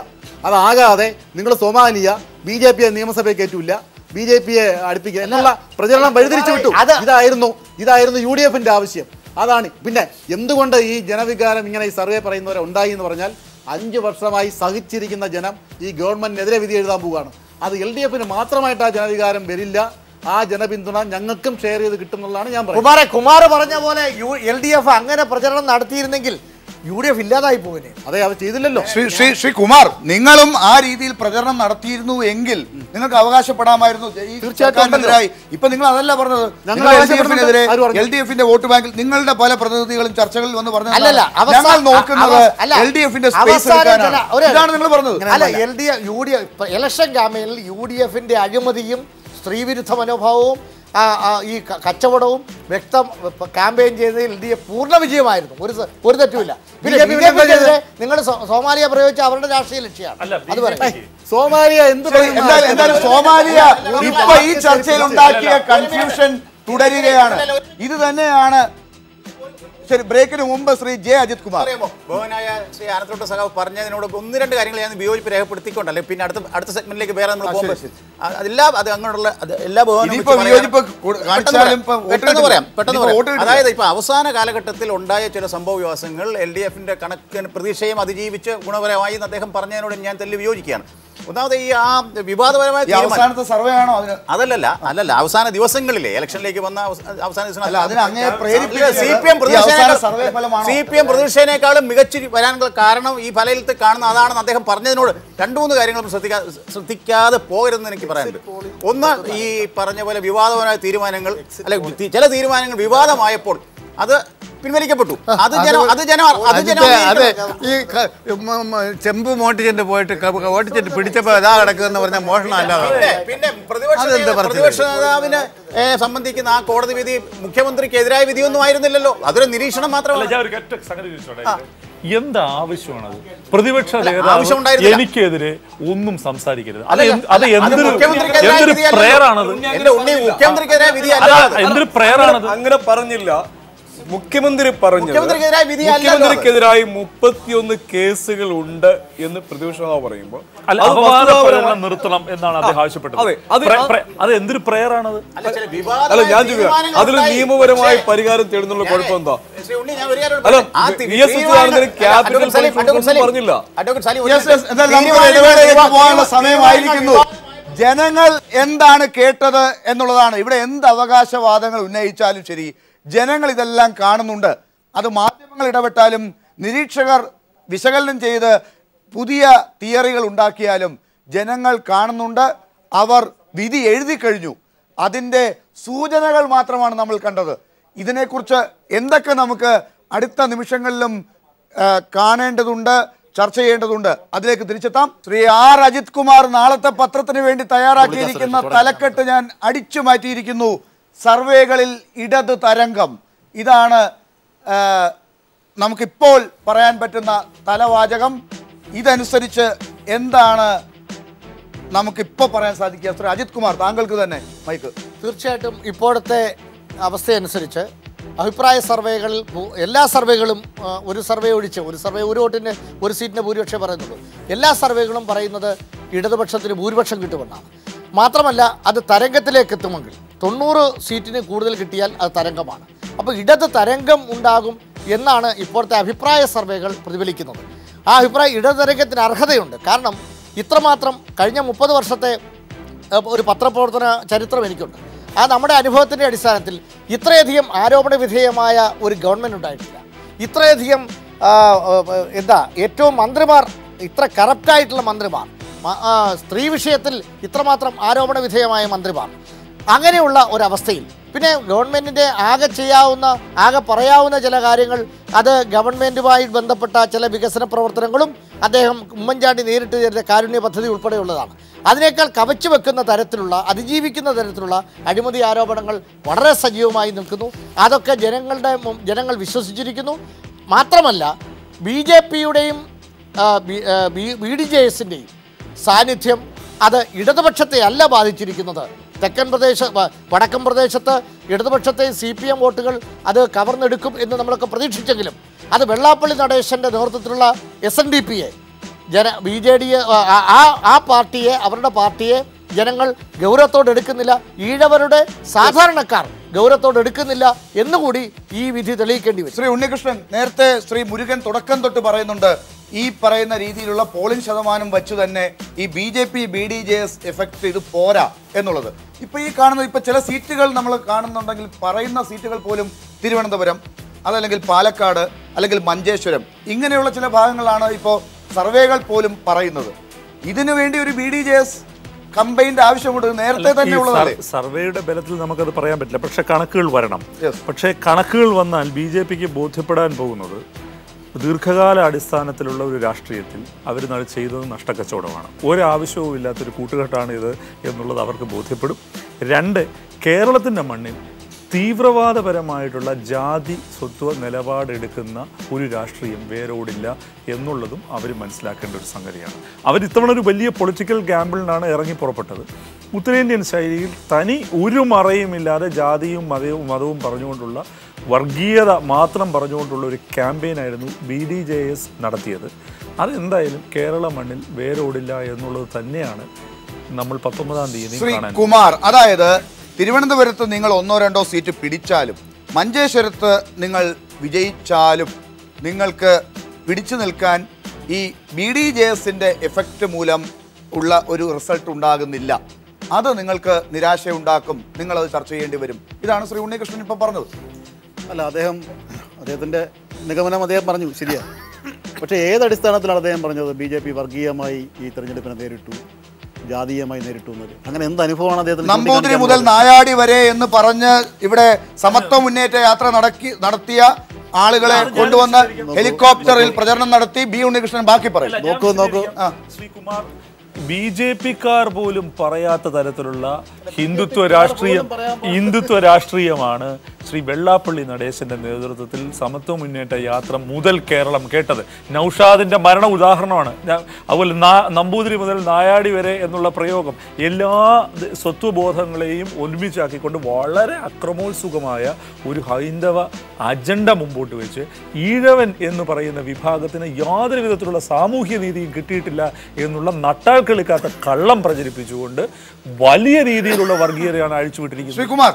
അതാകാതെ നിങ്ങൾ സോമാലിയ BJPയെ നിയമസഭയെ കയറ്റൂല, BJPയെ അടുപ്പിക്കുക എന്നുള്ള പ്രചരണം വഴിതിരിച്ചു വിട്ടു. ഇതായിരുന്നു UDFന്റെ ആവശ്യം. അതാണ്. പിന്നെ എന്തുകൊണ്ട് ഈ ജനവികാരം ഇങ്ങനെ ഈ സർവേ പറയുന്നവരെ ഉണ്ടായി എന്ന് പറഞ്ഞാൽ 5 വർഷമായി സഹിച്ചിരിക്കുന്ന ജനം ഈ ഗവൺമെന്റിനെതിരെ വിധി എഴുതാൻ പോവുകയാണ്. അത് LDFന് മാത്രമായിട്ട് ആ ജനവികാരം വരില്ല. ആ ജനപിന്തുണ ഞങ്ങൾക്കും ഷെയർ ചെയ്ത് കിട്ടുന്നതാണ് ഞാൻ പറയുന്നത്. കുമാർ പറഞ്ഞ പോലെ LDF അങ്ങനെ പ്രചരണം നടത്തിയിരുന്നെങ്കിൽ UDF ഇല്ലാതായി പോകുന്നേ. അതെ, അത് ചെയ്തില്ലല്ലോ. ശ്രീ കുമാർ, നിങ്ങളും ആ രീതിയിൽ പ്രചരണം നടത്തിയിരുന്നു എങ്കിൽ നിങ്ങൾക്ക് അവകാശപ്പെടാമായിരുന്നു. തീർച്ചയായിട്ടും. ഇപ്പൊ നിങ്ങൾ അതല്ല പറഞ്ഞത്, LDFന്റെ വോട്ട് ബാങ്കിൽ നിങ്ങളുടെ പല പ്രതിനിധികളും ചർച്ചകളിൽ വന്ന് പറഞ്ഞത് ഞങ്ങൾ നോക്കുന്നത് LDFന്റെ സ്പേസ് ഇതാണ് നിങ്ങൾ പറഞ്ഞത്. അല്ല, UDF ഇലക്ഷൻ ക്യാമ്പയിനിൽ UDFന്റെ അഴിമതിയും സ്ത്രീവിരുദ്ധ മനോഭാവവും ഈ കച്ചവടവും വ്യക്തം ക്യാമ്പയിൻ ചെയ്തതിൽ LDF പൂർണ്ണ വിജയമായിരുന്നു. ഒരു തെറ്റുമില്ല. പിന്നെ നിങ്ങൾ സോമാലിയ പ്രയോഗിച്ച അവരുടെ രാഷ്ട്രീയ ലക്ഷ്യമാണ്. അത് പറയും. സോമാലിയ എന്തായാലും സോമാലിയ ഇപ്പൊ ഈ ചർച്ചയിൽ ഉണ്ടാക്കിയ കൺഫ്യൂഷൻ തുടരുകയാണ്. ഇത് തന്നെയാണ്. ശരി, ബ്രേക്കിന് മുമ്പ് ശ്രീ ജെ അജിത് കുമാർ. ബഹുമാനായ ശ്രീ ആനത്തോട്ട് സഖാവ് പറഞ്ഞതിനോട് 1-2 കാര്യങ്ങൾ ഞാൻ വിയോജിപ്പ് രേഖപ്പെടുത്തിക്കൊണ്ടല്ലേ പിന്നെ അടുത്ത സെഗ്മെന്റിലേക്ക് വേറെ നമ്മൾ പോകുമ്പോൾ അത് അങ്ങോട്ടുള്ള എല്ലാ പെട്ടെന്ന് പറയാം. അതായത് ഇപ്പൊ അവസാന കാലഘട്ടത്തിൽ ഉണ്ടായ ചില സംഭവ വികാസങ്ങൾ LDFന്റെ കണക്കിന് പ്രതീക്ഷയും അതിജീവിച്ച് ഗുണപരമായി അദ്ദേഹം പറഞ്ഞതിനോട് ഞാൻ തെല്ല് വിയോജിക്കുകയാണ്. ഒന്നാമത് ഈ ആ വിവാദപരമായ അവസാനത്തെ സർവേ ആണോ? അല്ലല്ല അവസാന ദിവസങ്ങളിലെ ഇലക്ഷനിലേക്ക് വന്ന അവസാന ദിവസം CPM പ്രതീക്ഷേനേക്കാളും മികച്ചു വരാനുള്ള കാരണം ഈ ഫലത്തിൽ കാണുന്ന അതാണെന്ന് അദ്ദേഹം പറഞ്ഞതിനോട് 2-3 കാര്യങ്ങളും ശ്രദ്ധിക്കാതെ പോകരുതെന്ന് എനിക്ക് പറയാനുണ്ട്. ഒന്ന്, ഈ പറഞ്ഞ പോലെ വിവാദപരമായ തീരുമാനങ്ങൾ, അല്ലെ ചില തീരുമാനങ്ങൾ വിവാദമായപ്പോൾ അത് പിൻവലിക്കപ്പെട്ടു. അത് ഈ ചെമ്പ് മോട്ടിച്ചിട്ട് പോയിട്ട് ഓട്ടിച്ചിട്ട് പിടിച്ചപ്പോൾ അതാ കിടക്കുമെന്ന് പറഞ്ഞാൽ മോഷണം അല്ലാതെ പിന്നെ പ്രതിപക്ഷ നേതാവിനെ സംബന്ധിക്കുന്ന ആ കോടതി വിധി മുഖ്യമന്ത്രിക്കെതിരായ വിധിയൊന്നും ആയിരുന്നില്ലല്ലോ. അതൊരു നിരീക്ഷണം മാത്രമല്ല. എന്ത് ആവശ്യമാണത്? പ്രതിപക്ഷ നേതാവ് എനിക്കെതിരെ ഒന്നും സംസാരിക്കരുത്. അത് എന്തൊരു പ്രേയറാണത്? എന്തൊരു പ്രേയറാണത്? അങ്ങനെ പറഞ്ഞില്ല. മുഖ്യമന്ത്രി പറഞ്ഞു മുഖ്യമന്ത്രിക്കെതിരായി 31 കേസുകൾ ഉണ്ട് എന്ന് പ്രതിപക്ഷ നേതാവ് പറയുമ്പോൾ നിർത്തണം എന്നാണ് അദ്ദേഹം ആവശ്യപ്പെട്ടത്. അത് എന്തൊരു പ്രേയറാണത്? അല്ല, ഞാൻ ചോദിക്കാം, അതിൽ നിയമപരമായ പരിഹാരം തേടുന്നുള്ള കുഴപ്പം എന്താ? അല്ല, പറഞ്ഞില്ല. സമയമായിരിക്കുന്നു. ജനങ്ങൾ എന്താണ് കേട്ടത് എന്നുള്ളതാണ്. ഇവിടെ എന്ത് അവകാശവാദങ്ങൾ ഉന്നയിച്ചാലും ശരി, ജനങ്ങൾ ഇതെല്ലാം കാണുന്നുണ്ട്. അത് മാധ്യമങ്ങൾ ഇടപെട്ടാലും നിരീക്ഷകർ വിശകലനം ചെയ്ത് പുതിയ തിയറികൾ ഉണ്ടാക്കിയാലും ജനങ്ങൾ കാണുന്നുണ്ട്. അവർ വിധി എഴുതി കഴിഞ്ഞു. അതിൻ്റെ സൂചനകൾ മാത്രമാണ് നമ്മൾ കണ്ടത്. ഇതിനെക്കുറിച്ച് എന്തൊക്കെ നമുക്ക് അടുത്ത നിമിഷങ്ങളിലും കാണേണ്ടതുണ്ട്, ചർച്ച ചെയ്യേണ്ടതുണ്ട്, അതിലേക്ക് തിരിച്ചെത്താം. ശ്രീ ആർ അജിത് കുമാർ നാളത്തെ പത്രത്തിന് വേണ്ടി തയ്യാറാക്കിയിരിക്കുന്ന തലക്കെട്ട് ഞാൻ അടിച്ചു മാറ്റിയിരിക്കുന്നു. സർവേകളിൽ ഇടത് തരംഗം. ഇതാണ് നമുക്കിപ്പോൾ പറയാൻ പറ്റുന്ന തലവാചകം. ഇതനുസരിച്ച് എന്താണ് നമുക്കിപ്പോൾ പറയാൻ സാധിക്കുക? ശ്രീ അജിത് കുമാർ, താങ്കൾക്ക് തന്നെ മൈക്ക്. തീർച്ചയായിട്ടും ഇപ്പോഴത്തെ അവസ്ഥയനുസരിച്ച് അഭിപ്രായ സർവേകളിൽ എല്ലാ സർവേകളും ഒരു സർവേ ഒഴിച്ച് ഒരു സർവേ ഒരു വോട്ടിന് ഒരു സീറ്റിന് ഭൂരിപക്ഷം പറയുന്നുള്ളൂ. എല്ലാ സർവേകളും പറയുന്നത് ഇടതുപക്ഷത്തിന് ഭൂരിപക്ഷം കിട്ടുമെന്നാണ്. മാത്രമല്ല അത് തരംഗത്തിലേക്ക് എത്തുമെങ്കിൽ 90 സീറ്റിന് കൂടുതൽ കിട്ടിയാൽ അത് തരംഗമാണ്. അപ്പോൾ ഇടത് തരംഗം ഉണ്ടാകും എന്നാണ് ഇപ്പോഴത്തെ അഭിപ്രായ സർവേകൾ പ്രതിഫലിക്കുന്നത്. ആ അഭിപ്രായം ഇടത് തരംഗത്തിന് അർഹതയുണ്ട്. കാരണം ഇത്രമാത്രം കഴിഞ്ഞ 30 വർഷത്തെ ഒരു പത്രപ്രവർത്തന ചരിത്രം എനിക്കുണ്ട്. ആ നമ്മുടെ അനുഭവത്തിൻ്റെ അടിസ്ഥാനത്തിൽ ഇത്രയധികം ആരോപണ വിധേയമായ ഒരു ഗവൺമെൻറ് ഉണ്ടായിട്ടില്ല. ഇത്രയധികം ഏറ്റവും മന്ത്രിമാർ, ഇത്ര കറപ്റ്റായിട്ടുള്ള മന്ത്രിമാർ, സ്ത്രീ വിഷയത്തിൽ ഇത്രമാത്രം ആരോപണ വിധേയമായ മന്ത്രിമാർ, അങ്ങനെയുള്ള ഒരവസ്ഥയിൽ പിന്നെ ഗവൺമെൻറ്റിൻ്റെ ആകെ പറയാവുന്ന ചില കാര്യങ്ങൾ, അത് ഗവൺമെൻറ്റുമായി ബന്ധപ്പെട്ട ചില വികസന പ്രവർത്തനങ്ങളും അദ്ദേഹം ഉമ്മൻചാണ്ടി നേരിട്ട് ചെയ്ത കാരുണ്യ പദ്ധതി ഉൾപ്പെടെയുള്ളതാണ്. അതിനേക്കാൾ കവച്ചു വെക്കുന്ന തരത്തിലുള്ള, അതിജീവിക്കുന്ന തരത്തിലുള്ള അഴിമതി ആരോപണങ്ങൾ വളരെ സജീവമായി നിൽക്കുന്നു. അതൊക്കെ ജനങ്ങൾ വിശ്വസിച്ചിരിക്കുന്നു. മാത്രമല്ല BJPയുടെയും BDJSൻ്റെയും സാന്നിധ്യം അത് ഇടതുപക്ഷത്തെ അല്ല ബാധിച്ചിരിക്കുന്നത്. വടക്കൻ പ്രദേശത്ത് ഇടതുപക്ഷത്തെ CPM വോട്ടുകൾ അത് കവർന്നെടുക്കും എന്ന് നമ്മളൊക്കെ പ്രതീക്ഷിച്ചെങ്കിലും അത് വെള്ളാപ്പള്ളി നടേശൻ്റെ നേതൃത്വത്തിലുള്ള SNDPയെ BJDയെ അവരുടെ പാർട്ടിയെ ജനങ്ങൾ ഗൗരവത്തോടെടുക്കുന്നില്ല. ഈഴവരുടെ സാധാരണക്കാർ ഗൗരവത്തോടെടുക്കുന്നില്ല എന്നുകൂടി ഈ വിധി തെളിയിക്കേണ്ടി വരും. ശ്രീ ഉണ്ണികൃഷ്ണൻ, നേരത്തെ ശ്രീ മുരുകൻ തുടക്കം തൊട്ട് പറയുന്നുണ്ട് ഈ പറയുന്ന രീതിയിലുള്ള പോളിംഗ് ശതമാനം വെച്ച് തന്നെ ഈ BJP BDJS എഫക്റ്റ് ഇത് പോരാ എന്നുള്ളത്. ഇപ്പോൾ ഈ കാണുന്ന ചില സീറ്റുകൾ നമ്മൾ കാണുന്നുണ്ടെങ്കിൽ പറയുന്ന സീറ്റുകൾ പോലും തിരുവനന്തപുരം, അതല്ലെങ്കിൽ പാലക്കാട്, അല്ലെങ്കിൽ മഞ്ചേശ്വരം, ഇങ്ങനെയുള്ള ചില ഭാഗങ്ങളാണ് ഇപ്പോൾ സർവേകൾ പോലും പറയുന്നത്. ഇതിനു വേണ്ടി ഒരു BDJS കമ്പൈൻഡ് ആവശ്യമുണ്ട്, നേരത്തെ തന്നെ ഉള്ളതല്ലേ? സർവേയുടെ ബലത്തിൽ നമുക്കത് പറയാൻ പറ്റില്ല. പക്ഷെ കണക്കുകൾ വരണം. പക്ഷേ കണക്കുകൾ വന്നാൽ BJPക്ക് ബോധ്യപ്പെടാൻ പോകുന്നത് ദീർഘകാല അടിസ്ഥാനത്തിലുള്ള ഒരു രാഷ്ട്രീയത്തിൽ അവർ ചെയ്തത് നഷ്ടക്കച്ചവടമാണ്. ഒരാവശ്യവും ഇല്ലാത്തൊരു കൂട്ടുകെട്ടാണ് ഇത് എന്നുള്ളത് അവർക്ക് ബോധ്യപ്പെടും. 2, കേരളത്തിൻ്റെ മണ്ണിൽ തീവ്രവാദപരമായിട്ടുള്ള ജാതി സ്വത്വ നിലപാടെടുക്കുന്ന ഒരു രാഷ്ട്രീയം വേരോടില്ല എന്നുള്ളതും അവർ മനസ്സിലാക്കേണ്ട ഒരു സംഗതിയാണ്. ഇത്തവണ ഒരു വലിയ പൊളിറ്റിക്കൽ ഗാമ്പിളിനാണ് ഇറങ്ങി പുറപ്പെട്ടത്. ഉത്തരേന്ത്യൻ ശൈലിയിൽ തനി ഒരു മറയുമില്ലാതെ ജാതിയും മതവും പറഞ്ഞുകൊണ്ടുള്ള, വർഗീയത മാത്രം പറഞ്ഞുകൊണ്ടുള്ള ഒരു ക്യാമ്പയിനായിരുന്നു BDJS നടത്തിയത്. അതെന്തായാലും കേരള മണ്ണിൽ വേരോടില്ല എന്നുള്ളത് തന്നെയാണ് നമ്മൾ 19-ാം തീയതി കാണാൻ. കുമാർ, അതായത് തിരുവനന്തപുരത്ത് നിങ്ങൾ 1-2 സീറ്റ് പിടിച്ചാലും മഞ്ചേശ്വരത്ത് നിങ്ങൾ വിജയിച്ചാലും നിങ്ങൾക്ക് പിടിച്ചു നിൽക്കാൻ ഈ BDJSൻ്റെ എഫക്റ്റ് മൂലം ഉള്ള ഒരു റിസൾട്ട് ഉണ്ടാകുന്നില്ല. അത് നിങ്ങൾക്ക് നിരാശയുണ്ടാക്കും, നിങ്ങളത് ചർച്ച ചെയ്യേണ്ടി വരും. ഇതാണ് ശ്രീ ഉണ്ണികൃഷ്ണൻ ഇപ്പോൾ പറഞ്ഞത്. അല്ല, അദ്ദേഹത്തിൻ്റെ നിഗമനം അദ്ദേഹം പറഞ്ഞു, ശരിയാണ്. പക്ഷേ ഏതടിസ്ഥാനത്തിലാണ് അദ്ദേഹം പറഞ്ഞത് BJP വർഗീയമായി ഈ തെരഞ്ഞെടുപ്പിനെ നേരിട്ടു, ജാതീയമായി നേരിട്ടു എന്നത്? അങ്ങനെ എന്ത് അനുഭവമാണ് അദ്ദേഹത്തിന്? നമ്പൂതിരി മുതൽ നായാടി വരെ എന്ന് പറഞ്ഞ് ഇവിടെ സമത്വ മുന്നേറ്റ യാത്ര നടത്തിയ ആളുകളെ കൊണ്ടുവന്ന് ഹെലികോപ്റ്ററിൽ പ്രചരണം നടത്തി ബി ഉണ്ണികൃഷ്ണൻ ബാക്കി പറയും. നോക്കൂ ശ്രീകുമാർ, BJP-ക്കാർ പോലും പറയാത്ത തരത്തിലുള്ള ഹിന്ദുത്വ രാഷ്ട്രീയമാണ് ശ്രീ വെള്ളാപ്പള്ളി നടേശന്റെ നേതൃത്വത്തിൽ സമത്വ മുന്നേറ്റ യാത്ര മുതൽ കേരളം കേട്ടത്. നൗഷാദിന്റെ മരണ ഉദാഹരണമാണ്. അതുപോലെ നമ്പൂതിരി മുതൽ നായാടി വരെ എന്നുള്ള പ്രയോഗം എല്ലാ സ്വത്വബോധങ്ങളെയും ഒരുമിച്ചാക്കിക്കൊണ്ട് വളരെ അക്രമോത്സുകമായ ഒരു ഹൈന്ദവ അജണ്ട മുമ്പോട്ട് വെച്ച് ഈഴവൻ എന്ന് പറയുന്ന വിഭാഗത്തിന് യാതൊരു വിധത്തിലുള്ള സാമൂഹ്യ നീതിയും കിട്ടിയിട്ടില്ല എന്നുള്ള നട്ടാൽക്കളിക്കാത്ത കള്ളം പ്രചരിപ്പിച്ചുകൊണ്ട് വലിയ രീതിയിലുള്ള വർഗീയതയാണ് അഴിച്ചുവിട്ടിരിക്കുന്നത്. ശ്രീകുമാർ,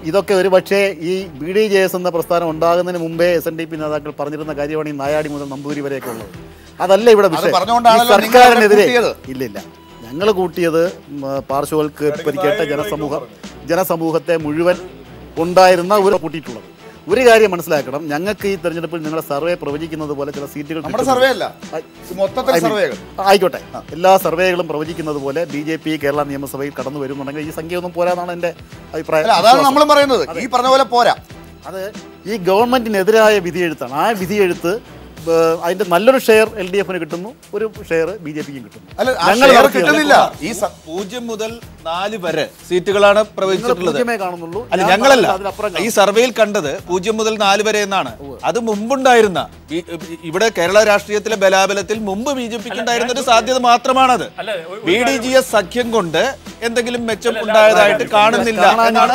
ഇതൊക്കെ ഒരു പക്ഷേ ഈ BDJS എന്ന പ്രസ്ഥാനം ഉണ്ടാകുന്നതിന് മുമ്പേ SNDP നേതാക്കൾ പറഞ്ഞിരുന്ന കാര്യമാണ് ഈ നായാടി മുതൽ നമ്പൂതിരി വരെയൊക്കെ ഉള്ളത്. അതല്ല ഇവിടെ വിഷയം. സർക്കാരിനെതിരെ ഇല്ല, ഞങ്ങൾ കൂട്ടിയത് പാർശ്വവൽക്കരിക്കപ്പെട്ട ജനസമൂഹത്തെ മുഴുവൻ ഉണ്ടായിരുന്ന ഒരു കൂട്ടിയിട്ടുള്ളത്. ഒരു കാര്യം മനസ്സിലാക്കണം, ഞങ്ങൾക്ക് ഈ തെരഞ്ഞെടുപ്പിൽ നിങ്ങളുടെ സർവേ പ്രവചിക്കുന്നത് പോലെ ചില സീറ്റുകൾ ആയിക്കോട്ടെ, എല്ലാ സർവേകളും പ്രവചിക്കുന്നത് പോലെ BJP കേരള നിയമസഭയിൽ കടന്നു വരുന്നുണ്ടെങ്കിൽ ഈ സംഖ്യ ഒന്നും പോരാന്നാണ് എൻ്റെ അഭിപ്രായം. അതാണ് നമ്മൾ പറയുന്നത്, ഈ പറഞ്ഞ പോലെ പോരാ. അത് ഈ ഗവൺമെന്റിനെതിരായ വിധിയെഴുത്താണ്. ആ വിധിയെഴുത്ത് അതിന്റെ നല്ലൊരു ഷെയർ LDF-ന് കിട്ടുന്നു, ഒരു ഷെയർ BJP-ക്കും കിട്ടുന്നു. ഞങ്ങൾ കിട്ടുന്നില്ല. ഈ 0 മുതൽ 4 വരെ സീറ്റുകളാണ് പ്രവചിച്ചിട്ടുള്ളത്. കാണുന്നുള്ളൂ. അല്ല, ഞങ്ങളല്ല ഈ സർവേയിൽ കണ്ടത് 0 മുതൽ 4 വരെ എന്നാണ്. അത് മുമ്പുണ്ടായിരുന്ന ഇവിടെ കേരള രാഷ്ട്രീയത്തിലെ ബലാബലത്തിൽ മുമ്പ് BJP-ക്ക് ഉണ്ടായിരുന്ന ഒരു സാധ്യത മാത്രമാണത്. BDJS സഖ്യം കൊണ്ട് എന്തെങ്കിലും മെച്ചം ഉണ്ടായതായിട്ട് കാണുന്നില്ല എന്നാണ്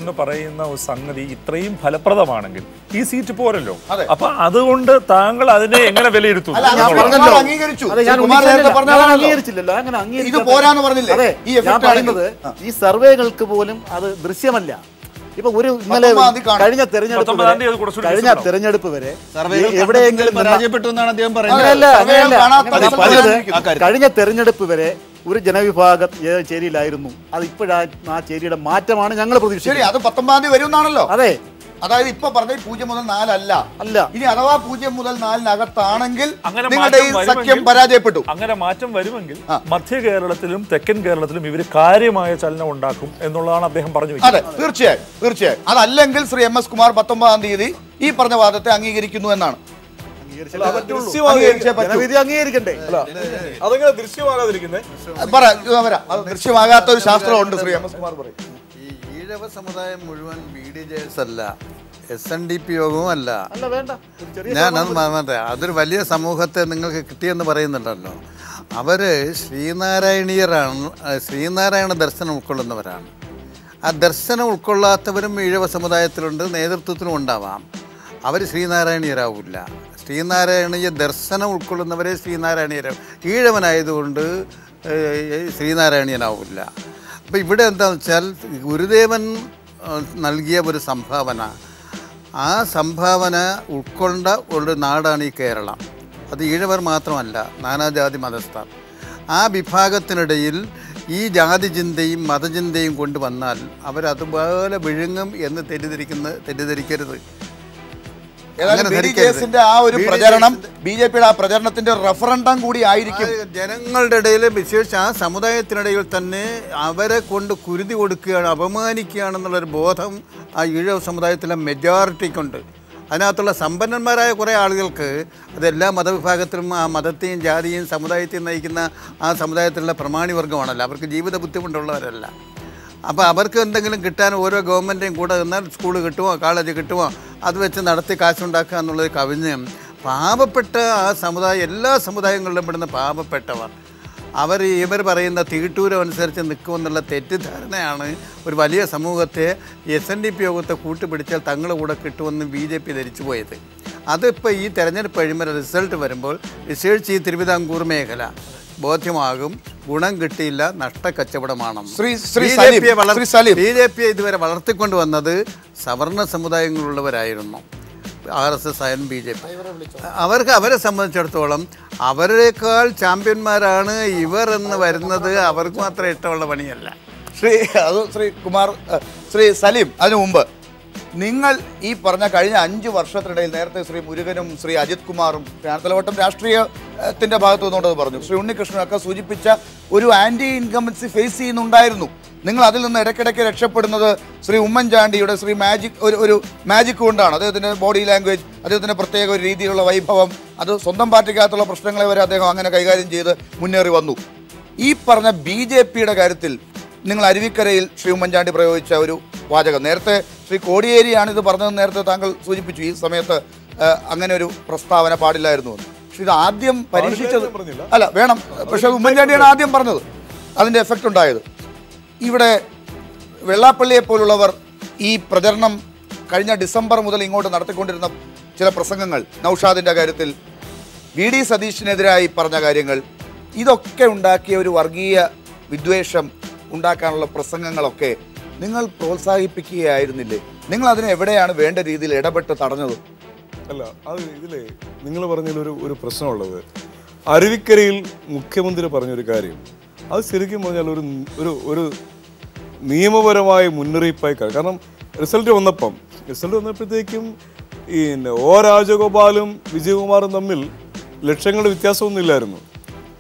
എന്ന് പറയുന്ന ഒരു സംഗതി ഇത്രയും ഫലപ്രദമാണെങ്കിൽ ഈ സീറ്റ് പോരല്ലോ. അപ്പൊ അതുകൊണ്ട് താങ്കൾ അതിനെ എങ്ങനെ വിലയിരുത്തും? ഈ സർവേകൾക്ക് പോലും അത് ദൃശ്യമല്ല. ഇപ്പൊ ഒരു ഇന്നലെ കഴിഞ്ഞ തെരഞ്ഞെടുപ്പ് വരെ എവിടെയെങ്കിലും പരാജയപ്പെട്ടു എന്നാണ് അദ്ദേഹം പറയുന്നത്. കഴിഞ്ഞ തെരഞ്ഞെടുപ്പ് വരെ ഒരു ജനവിഭാഗം ചേരിയിലായിരുന്നു. അത് ഇപ്പോഴാ ആ ചേരിയുടെ മാറ്റമാണ് ഞങ്ങൾ പ്രതീക്ഷിച്ചത്. അത് 19-ാം തീയതി വരുമെന്നാണല്ലോ. അതെ, അതായത് ഇപ്പൊ പറഞ്ഞത് 0 മുതൽ 4 അല്ല. ഇനി അഥവാ 0 മുതൽ 4-നകത്താണെങ്കിൽ നിങ്ങളുടെ ഈ സഖ്യം പരാജയപ്പെട്ടു. അങ്ങനെ മാറ്റം വരുമെങ്കിൽ മധ്യ കേരളത്തിലും തെക്കൻ കേരളത്തിലും ഇവർ കാര്യമായ ചലനം ഉണ്ടാക്കും എന്നുള്ളതാണ് അദ്ദേഹം പറഞ്ഞു. അതെ, തീർച്ചയായും. അതല്ലെങ്കിൽ ശ്രീ MS കുമാർ 19-ാം തീയതി ഈ പറഞ്ഞ വാദത്തെ അംഗീകരിക്കുന്നു എന്നാണ്. അതെങ്ങനെ ദൃശ്യമാകാതിരിക്കുന്നേ? ദൃശ്യമാകാത്ത ഒരു ശാസ്ത്രമുണ്ട് ശ്രീ MS കുമാർ പറയും. ഈഴവ സമുദായം മുഴുവൻ BDJS അല്ല, SNDP യോഗവും അല്ല. ഞാനത് പറഞ്ഞെ, അതൊരു വലിയ സമൂഹത്തെ നിങ്ങൾക്ക് കിട്ടിയെന്ന് പറയുന്നുണ്ടല്ലോ. അവർ ശ്രീനാരായണ ദർശനം ഉൾക്കൊള്ളുന്നവരാണ്. ആ ദർശനം ഉൾക്കൊള്ളാത്തവരും ഈഴവ സമുദായത്തിലുണ്ട്, നേതൃത്വത്തിനും ഉണ്ടാവാം. അവർ ശ്രീനാരായണീയരാവില്ല. ശ്രീനാരായണീയ ദർശനം ഉൾക്കൊള്ളുന്നവരെ ശ്രീനാരായണീയരാവും. ഈഴവനായതുകൊണ്ട് ശ്രീനാരായണീയനാവില്ല. അപ്പോൾ ഇവിടെ എന്താണെന്ന് വെച്ചാൽ ഗുരുദേവൻ നൽകിയ ഒരു സംഭാവന, ആ സംഭാവന ഉൾക്കൊണ്ട ഒരു നാടാണ് ഈ കേരളം. അത് ഈഴവർ മാത്രമല്ല, നാനാജാതി മതസ്ഥർ. ആ വിഭാഗത്തിനിടയിൽ ഈ ജാതി ചിന്തയും മതചിന്തയും കൊണ്ടുവന്നാൽ അവരതുപോലെ വിഴുങ്ങും എന്ന് തെറ്റിദ്ധരിക്കരുത്. BDJS-ന്റെ ആ ഒരു പ്രചരണം BJP-യുടെ ആ പ്രചരണത്തിന്റെ റഫറൻഡം കൂടി ആയിരിക്കും. ജനങ്ങളുടെ ഇടയിൽ, വിശേഷിച്ച് ആ സമുദായത്തിനിടയിൽ തന്നെ അവരെ കൊണ്ട് കുരുതി കൊടുക്കുകയാണ്, അപമാനിക്കുകയാണെന്നുള്ളൊരു ബോധം ആ ഈഴവ സമുദായത്തിലെ മെജോറിറ്റിക്കുണ്ട്. അതിനകത്തുള്ള സമ്പന്നന്മാരായ കുറേ ആളുകൾക്ക് അതെല്ലാ മതവിഭാഗത്തിലും ആ മതത്തെയും ജാതിയെയും സമുദായത്തെയും നയിക്കുന്ന ആ സമുദായത്തിലുള്ള പ്രമാണിവർഗമാണല്ലോ. അവർക്ക് ജീവിത ബുദ്ധിമുട്ടുള്ളവരല്ല. അപ്പോൾ അവർക്ക് എന്തെങ്കിലും കിട്ടാൻ ഓരോ ഗവൺമെൻറ്റേയും കൂടെ നിന്നാൽ സ്കൂൾ കിട്ടുമോ കോളേജ് കിട്ടുമോ അത് വെച്ച് നടത്തി കാശുണ്ടാക്കുക എന്നുള്ളത് കവിഞ്ഞ് പാവപ്പെട്ട ആ സമുദായം, എല്ലാ സമുദായങ്ങളിലും പെടുന്ന പാവപ്പെട്ടവർ ഇവർ പറയുന്ന തീട്ടൂരം അനുസരിച്ച് നിൽക്കുമെന്നുള്ള തെറ്റിദ്ധാരണയാണ് ഒരു വലിയ സമൂഹത്തെ SNDP യോഗത്തെ കൂട്ടുപിടിച്ചാൽ തങ്ങളുടെ കൂടെ കിട്ടുമെന്ന് BJP ധരിച്ചു പോയത്. അതിപ്പോൾ ഈ തെരഞ്ഞെടുപ്പ് കഴിയുമ്പോൾ റിസൾട്ട് വരുമ്പോൾ വിശേഷിച്ച് ഈ തിരുവിതാംകൂർ മേഖല ബോധ്യമാകും, ഗുണം കിട്ടിയില്ല, നഷ്ടക്കച്ചവടമാണെന്ന്. BJP ഇതുവരെ വളർത്തിക്കൊണ്ട് വന്നത് സവർണ സമുദായങ്ങളുള്ളവരായിരുന്നു. RSS ആയാലും BJP. അവരെ സംബന്ധിച്ചിടത്തോളം അവരെക്കാൾ ചാമ്പ്യന്മാരാണ് ഇവർ എന്ന് വരുന്നത് അവർക്ക് മാത്രം ഇഷ്ടമുള്ള പണിയല്ല. ശ്രീ കുമാർ, ശ്രീ സലീം, അതിനു മുമ്പ് നിങ്ങൾ ഈ പറഞ്ഞ കഴിഞ്ഞ 5 വർഷത്തിനിടയിൽ നേരത്തെ ശ്രീ മുരുകനും ശ്രീ അജിത് കുമാറും തലവട്ടം രാഷ്ട്രീയത്തിന്റെ ഭാഗത്തു നിന്നുകൊണ്ടത് പറഞ്ഞു, ശ്രീ ഉണ്ണികൃഷ്ണനൊക്കെ സൂചിപ്പിച്ച ഒരു ആന്റി ഇൻകംബൻസി ഫേസ് ചെയ്യുന്നുണ്ടായിരുന്നു. നിങ്ങൾ അതിൽ നിന്ന് ഇടയ്ക്കിടയ്ക്ക് രക്ഷപ്പെടുന്നത് ശ്രീ ഉമ്മൻചാണ്ടിയുടെ ശ്രീ ഒരു മാജിക് കൊണ്ടാണ്. അദ്ദേഹത്തിൻ്റെ ബോഡി ലാംഗ്വേജ്, അദ്ദേഹത്തിൻ്റെ പ്രത്യേക ഒരു രീതിയിലുള്ള വൈഭവം, അത് സ്വന്തം പാർട്ടിക്കകത്തുള്ള പ്രശ്നങ്ങളെ വരെ അദ്ദേഹം അങ്ങനെ കൈകാര്യം ചെയ്ത് മുന്നേറി വന്നു. ഈ പറഞ്ഞ BJPയുടെ കാര്യത്തിൽ നിങ്ങൾ അരുവിക്കരയിൽ ശ്രീ ഉമ്മൻചാണ്ടി പ്രയോഗിച്ച ഒരു വാചകം, നേരത്തെ ശ്രീ കോടിയേരിയാണ് ഇത് പറഞ്ഞതെന്ന് നേരത്തെ താങ്കൾ സൂചിപ്പിച്ചു, ഈ സമയത്ത് അങ്ങനെ ഒരു പ്രസ്താവന പാടില്ലായിരുന്നു എന്ന്. പക്ഷെ ഇത് ആദ്യം പരീക്ഷിച്ചത് അല്ല വേണം, പക്ഷെ ഉമ്മൻചാണ്ടിയാണ് ആദ്യം പറഞ്ഞത്, അതിൻ്റെ എഫക്റ്റ് ഉണ്ടായത്. ഇവിടെ വെള്ളാപ്പള്ളിയെ പോലുള്ളവർ ഈ പ്രചരണം കഴിഞ്ഞ ഡിസംബർ മുതൽ ഇങ്ങോട്ട് നടത്തിക്കൊണ്ടിരുന്ന ചില പ്രസംഗങ്ങൾ, നൗഷാദിൻ്റെ കാര്യത്തിൽ VD സതീഷിനെതിരായി പറഞ്ഞ കാര്യങ്ങൾ, ഇതൊക്കെ ഉണ്ടാക്കിയ ഒരു വർഗീയ വിദ്വേഷം ഉണ്ടാക്കാനുള്ള പ്രസംഗങ്ങളൊക്കെ നിങ്ങൾ പ്രോത്സാഹിപ്പിക്കുകയായിരുന്നില്ലേ? നിങ്ങൾ അതിനെ എവിടെയാണ് വേണ്ട രീതിയിൽ ഇടപെട്ട് തടഞ്ഞത്? അല്ല, അത് ഇതിലെ നിങ്ങൾ പറഞ്ഞതിൽ ഒരു പ്രശ്നമുള്ളത്, അരുവിക്കരയിൽ മുഖ്യമന്ത്രി പറഞ്ഞൊരു കാര്യം, അത് ശരിക്കും പറഞ്ഞാൽ ഒരു നിയമപരമായ മുന്നറിയിപ്പായി. കാരണം റിസൾട്ട് വന്നപ്പോഴത്തേക്കും ഈ O രാജഗോപാലും വിജയകുമാറും തമ്മിൽ ലക്ഷങ്ങളുടെ വ്യത്യാസമൊന്നും ഇല്ലായിരുന്നു.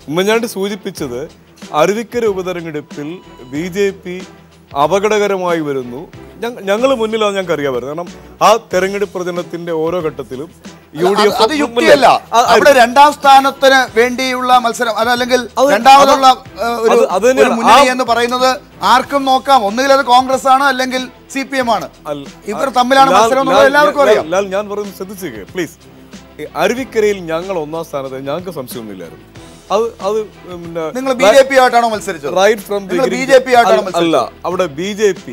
ഉമ്മൻചാണ്ടി സൂചിപ്പിച്ചത് അരുവിക്കര ഉപതെരഞ്ഞെടുപ്പിൽ BJP അപകടകരമായി വരുന്നു, ഞങ്ങൾ മുന്നിലാണ് ഞങ്ങൾക്ക് അറിയാമായിരുന്നു. കാരണം ആ തെരഞ്ഞെടുപ്പ് പ്രചരണത്തിന്റെ ഓരോ ഘട്ടത്തിലും UDF അത് യുക്തിയല്ല. അവിടെ 2ാം സ്ഥാനത്തിന് വേണ്ടിയുള്ള മത്സരം, അതല്ലെങ്കിൽ രണ്ടാമതുള്ള ഒരു മുന്നണി എന്ന് പറയുന്നത് ആർക്കും നോക്കാം, ഒന്നുകിൽ അത് കോൺഗ്രസ് ആണ് അല്ലെങ്കിൽ CPM ആണ്. ഇവർ തമ്മിലാണ് മത്സരം എല്ലാവർക്കും അറിയാം. ഞാൻ പറയുന്നത് ശ്രദ്ധിച്ചേക്ക് പ്ലീസ്. അരുവിക്കരയിൽ ഞങ്ങൾ 1ാം സ്ഥാനത്ത് ഞങ്ങൾക്ക് സംശയമൊന്നുമില്ലായിരുന്നു. നിങ്ങൾ BJP ആയിട്ടാണോ മത്സരിച്ചത്? റൈറ്റ് ഫ്രം BJP ആയിട്ടാണോ? അല്ല, അവിടെ BJP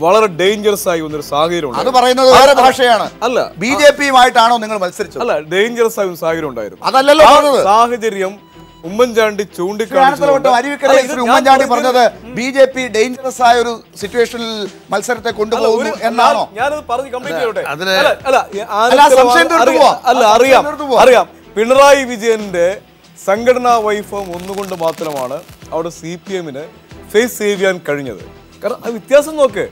വളരെ ഡേഞ്ചറസ് ആയി വന്നൊരു സാഹചര്യം. അത് പറയുന്നത് വേറെ ഭാഷയാണ്. അല്ല, BJP-യുമായിട്ടാണോ നിങ്ങൾ മത്സരിച്ചത്? അല്ല, ഡേഞ്ചറസ് ആയ ഒരു സാഹചര്യം ഉണ്ടായിരുന്നു. അതല്ലല്ലോ സാഹചര്യം ഉമ്മൻചാണ്ടി ചൂണ്ടിക്കാണിച്ചു. ഉമ്മൻചാണ്ടി പറഞ്ഞത് BJP ഡേഞ്ചറസ് ആയ ഒരു സിറ്റുവേഷനിൽ മത്സരത്തെ കൊണ്ടുപോകുന്നു എന്നാണോ? ഞാനത് പറഞ്ഞ് കംപ്ലീറ്റ് ചെയ്യട്ടെ. അറിയാം, പിണറായി വിജയന്റെ സംഘടനാ വൈഭവം ഒന്നുകൊണ്ട് മാത്രമാണ് അവിടെ CPM-ന് ഫേസ് ചെയ്യാൻ കഴിഞ്ഞത്. കാരണം ആ വ്യത്യാസം നോക്ക്,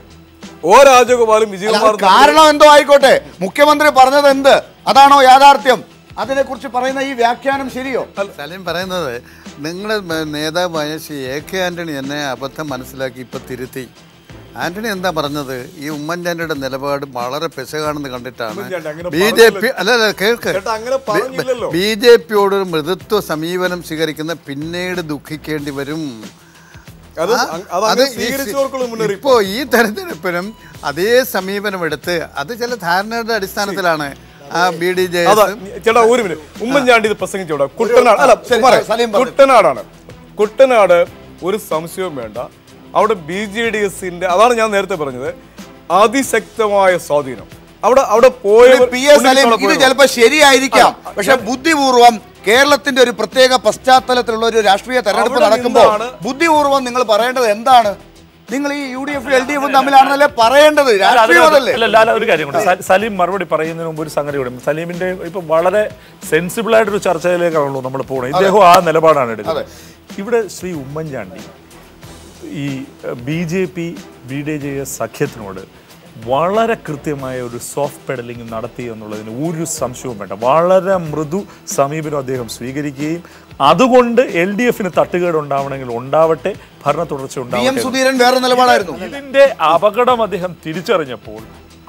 O രാജഗോപാലും വിജയകുമാറും കാരണം എന്തോ ആയിക്കോട്ടെ, മുഖ്യമന്ത്രി പറഞ്ഞത് എന്ത്, അതാണോ യാഥാർത്ഥ്യം? അതിനെക്കുറിച്ച് പറയുന്ന ഈ വ്യാഖ്യാനം ശരിയോ? സലീം പറയുന്നത് നിങ്ങളുടെ നേതാവായ ശ്രീ AK ആന്റണി എന്നെ അബദ്ധം മനസ്സിലാക്കി ഇപ്പം തിരുത്തി. ആന്റണി എന്താ പറഞ്ഞത്, ഈ ഉമ്മൻചാണ്ടിയുടെ നിലപാട് വളരെ പെശകാണെന്ന് കണ്ടിട്ടാണ് BJP BJPയോട് ഒരു മൃദുത്വ സമീപനം സ്വീകരിക്കുന്ന പിന്നീട് ദുഃഖിക്കേണ്ടി വരും. ഇപ്പോ ഈ തെരഞ്ഞെടുപ്പിനും അതേ സമീപനം എടുത്ത്, അത് ചില ധാരണയുടെ അടിസ്ഥാനത്തിലാണ് ചേട്ടാ ഒരു മിനിറ്റ്. ഉമ്മൻചാണ്ടി ഇത് പ്രസംഗിച്ചോടാ, കുട്ടനാടാണ്. കുട്ടനാട് ഒരു സംശയവും വേണ്ട, അവിടെ BJDS-ന്റെ, അതാണ് ഞാൻ നേരത്തെ പറഞ്ഞത്, അതിശക്തമായ സ്വാധീനം അവിടെ പോയ. ഇത് ചിലപ്പോ ശരിയായിരിക്കാം, പക്ഷെ ബുദ്ധിപൂർവം കേരളത്തിന്റെ ഒരു പ്രത്യേക പശ്ചാത്തലത്തിലുള്ള ഒരു രാഷ്ട്രീയ തെരഞ്ഞെടുപ്പ് നടക്കുമ്പോൾ ബുദ്ധിപൂർവം നിങ്ങൾ പറയേണ്ടത് എന്താണ്? നിങ്ങൾ ഈ UDF LDF തമ്മിലാണെന്നല്ലേ പറയേണ്ടത്, രാഷ്ട്രീയമല്ലേ? ഒരു കാര്യം കൊണ്ട് സലീം മറുപടി പറയുന്നതിന് മുമ്പ് ഒരു സംഗതി കൂടെ, സലീമിന്റെ ഇപ്പൊ വളരെ സെൻസിബിൾ ആയിട്ടൊരു ചർച്ചയിലേക്കാണല്ലോ നമ്മൾ പോകുന്നത്. ഇദ്ദേഹം ആ നിലപാടാണ് എടുക്കുന്നത്. ഇവിടെ ശ്രീ ഉമ്മൻചാണ്ടി ഈ BJP BDJS സഖ്യത്തിനോട് വളരെ കൃത്യമായ ഒരു സോഫ്റ്റ് പെഡലിംഗ് നടത്തി എന്നുള്ളതിന് ഒരു സംശയവും വേണ്ട. വളരെ മൃദു സമീപനം അദ്ദേഹം സ്വീകരിക്കുകയും അതുകൊണ്ട് LDF-ന് തട്ടുകേട് ഉണ്ടാവണമെങ്കിൽ ഉണ്ടാവട്ടെ, ഭരണ തുടർച്ച ഉണ്ടാവട്ടെ, ഇതിന്റെ അപകടം അദ്ദേഹം തിരിച്ചറിഞ്ഞപ്പോൾ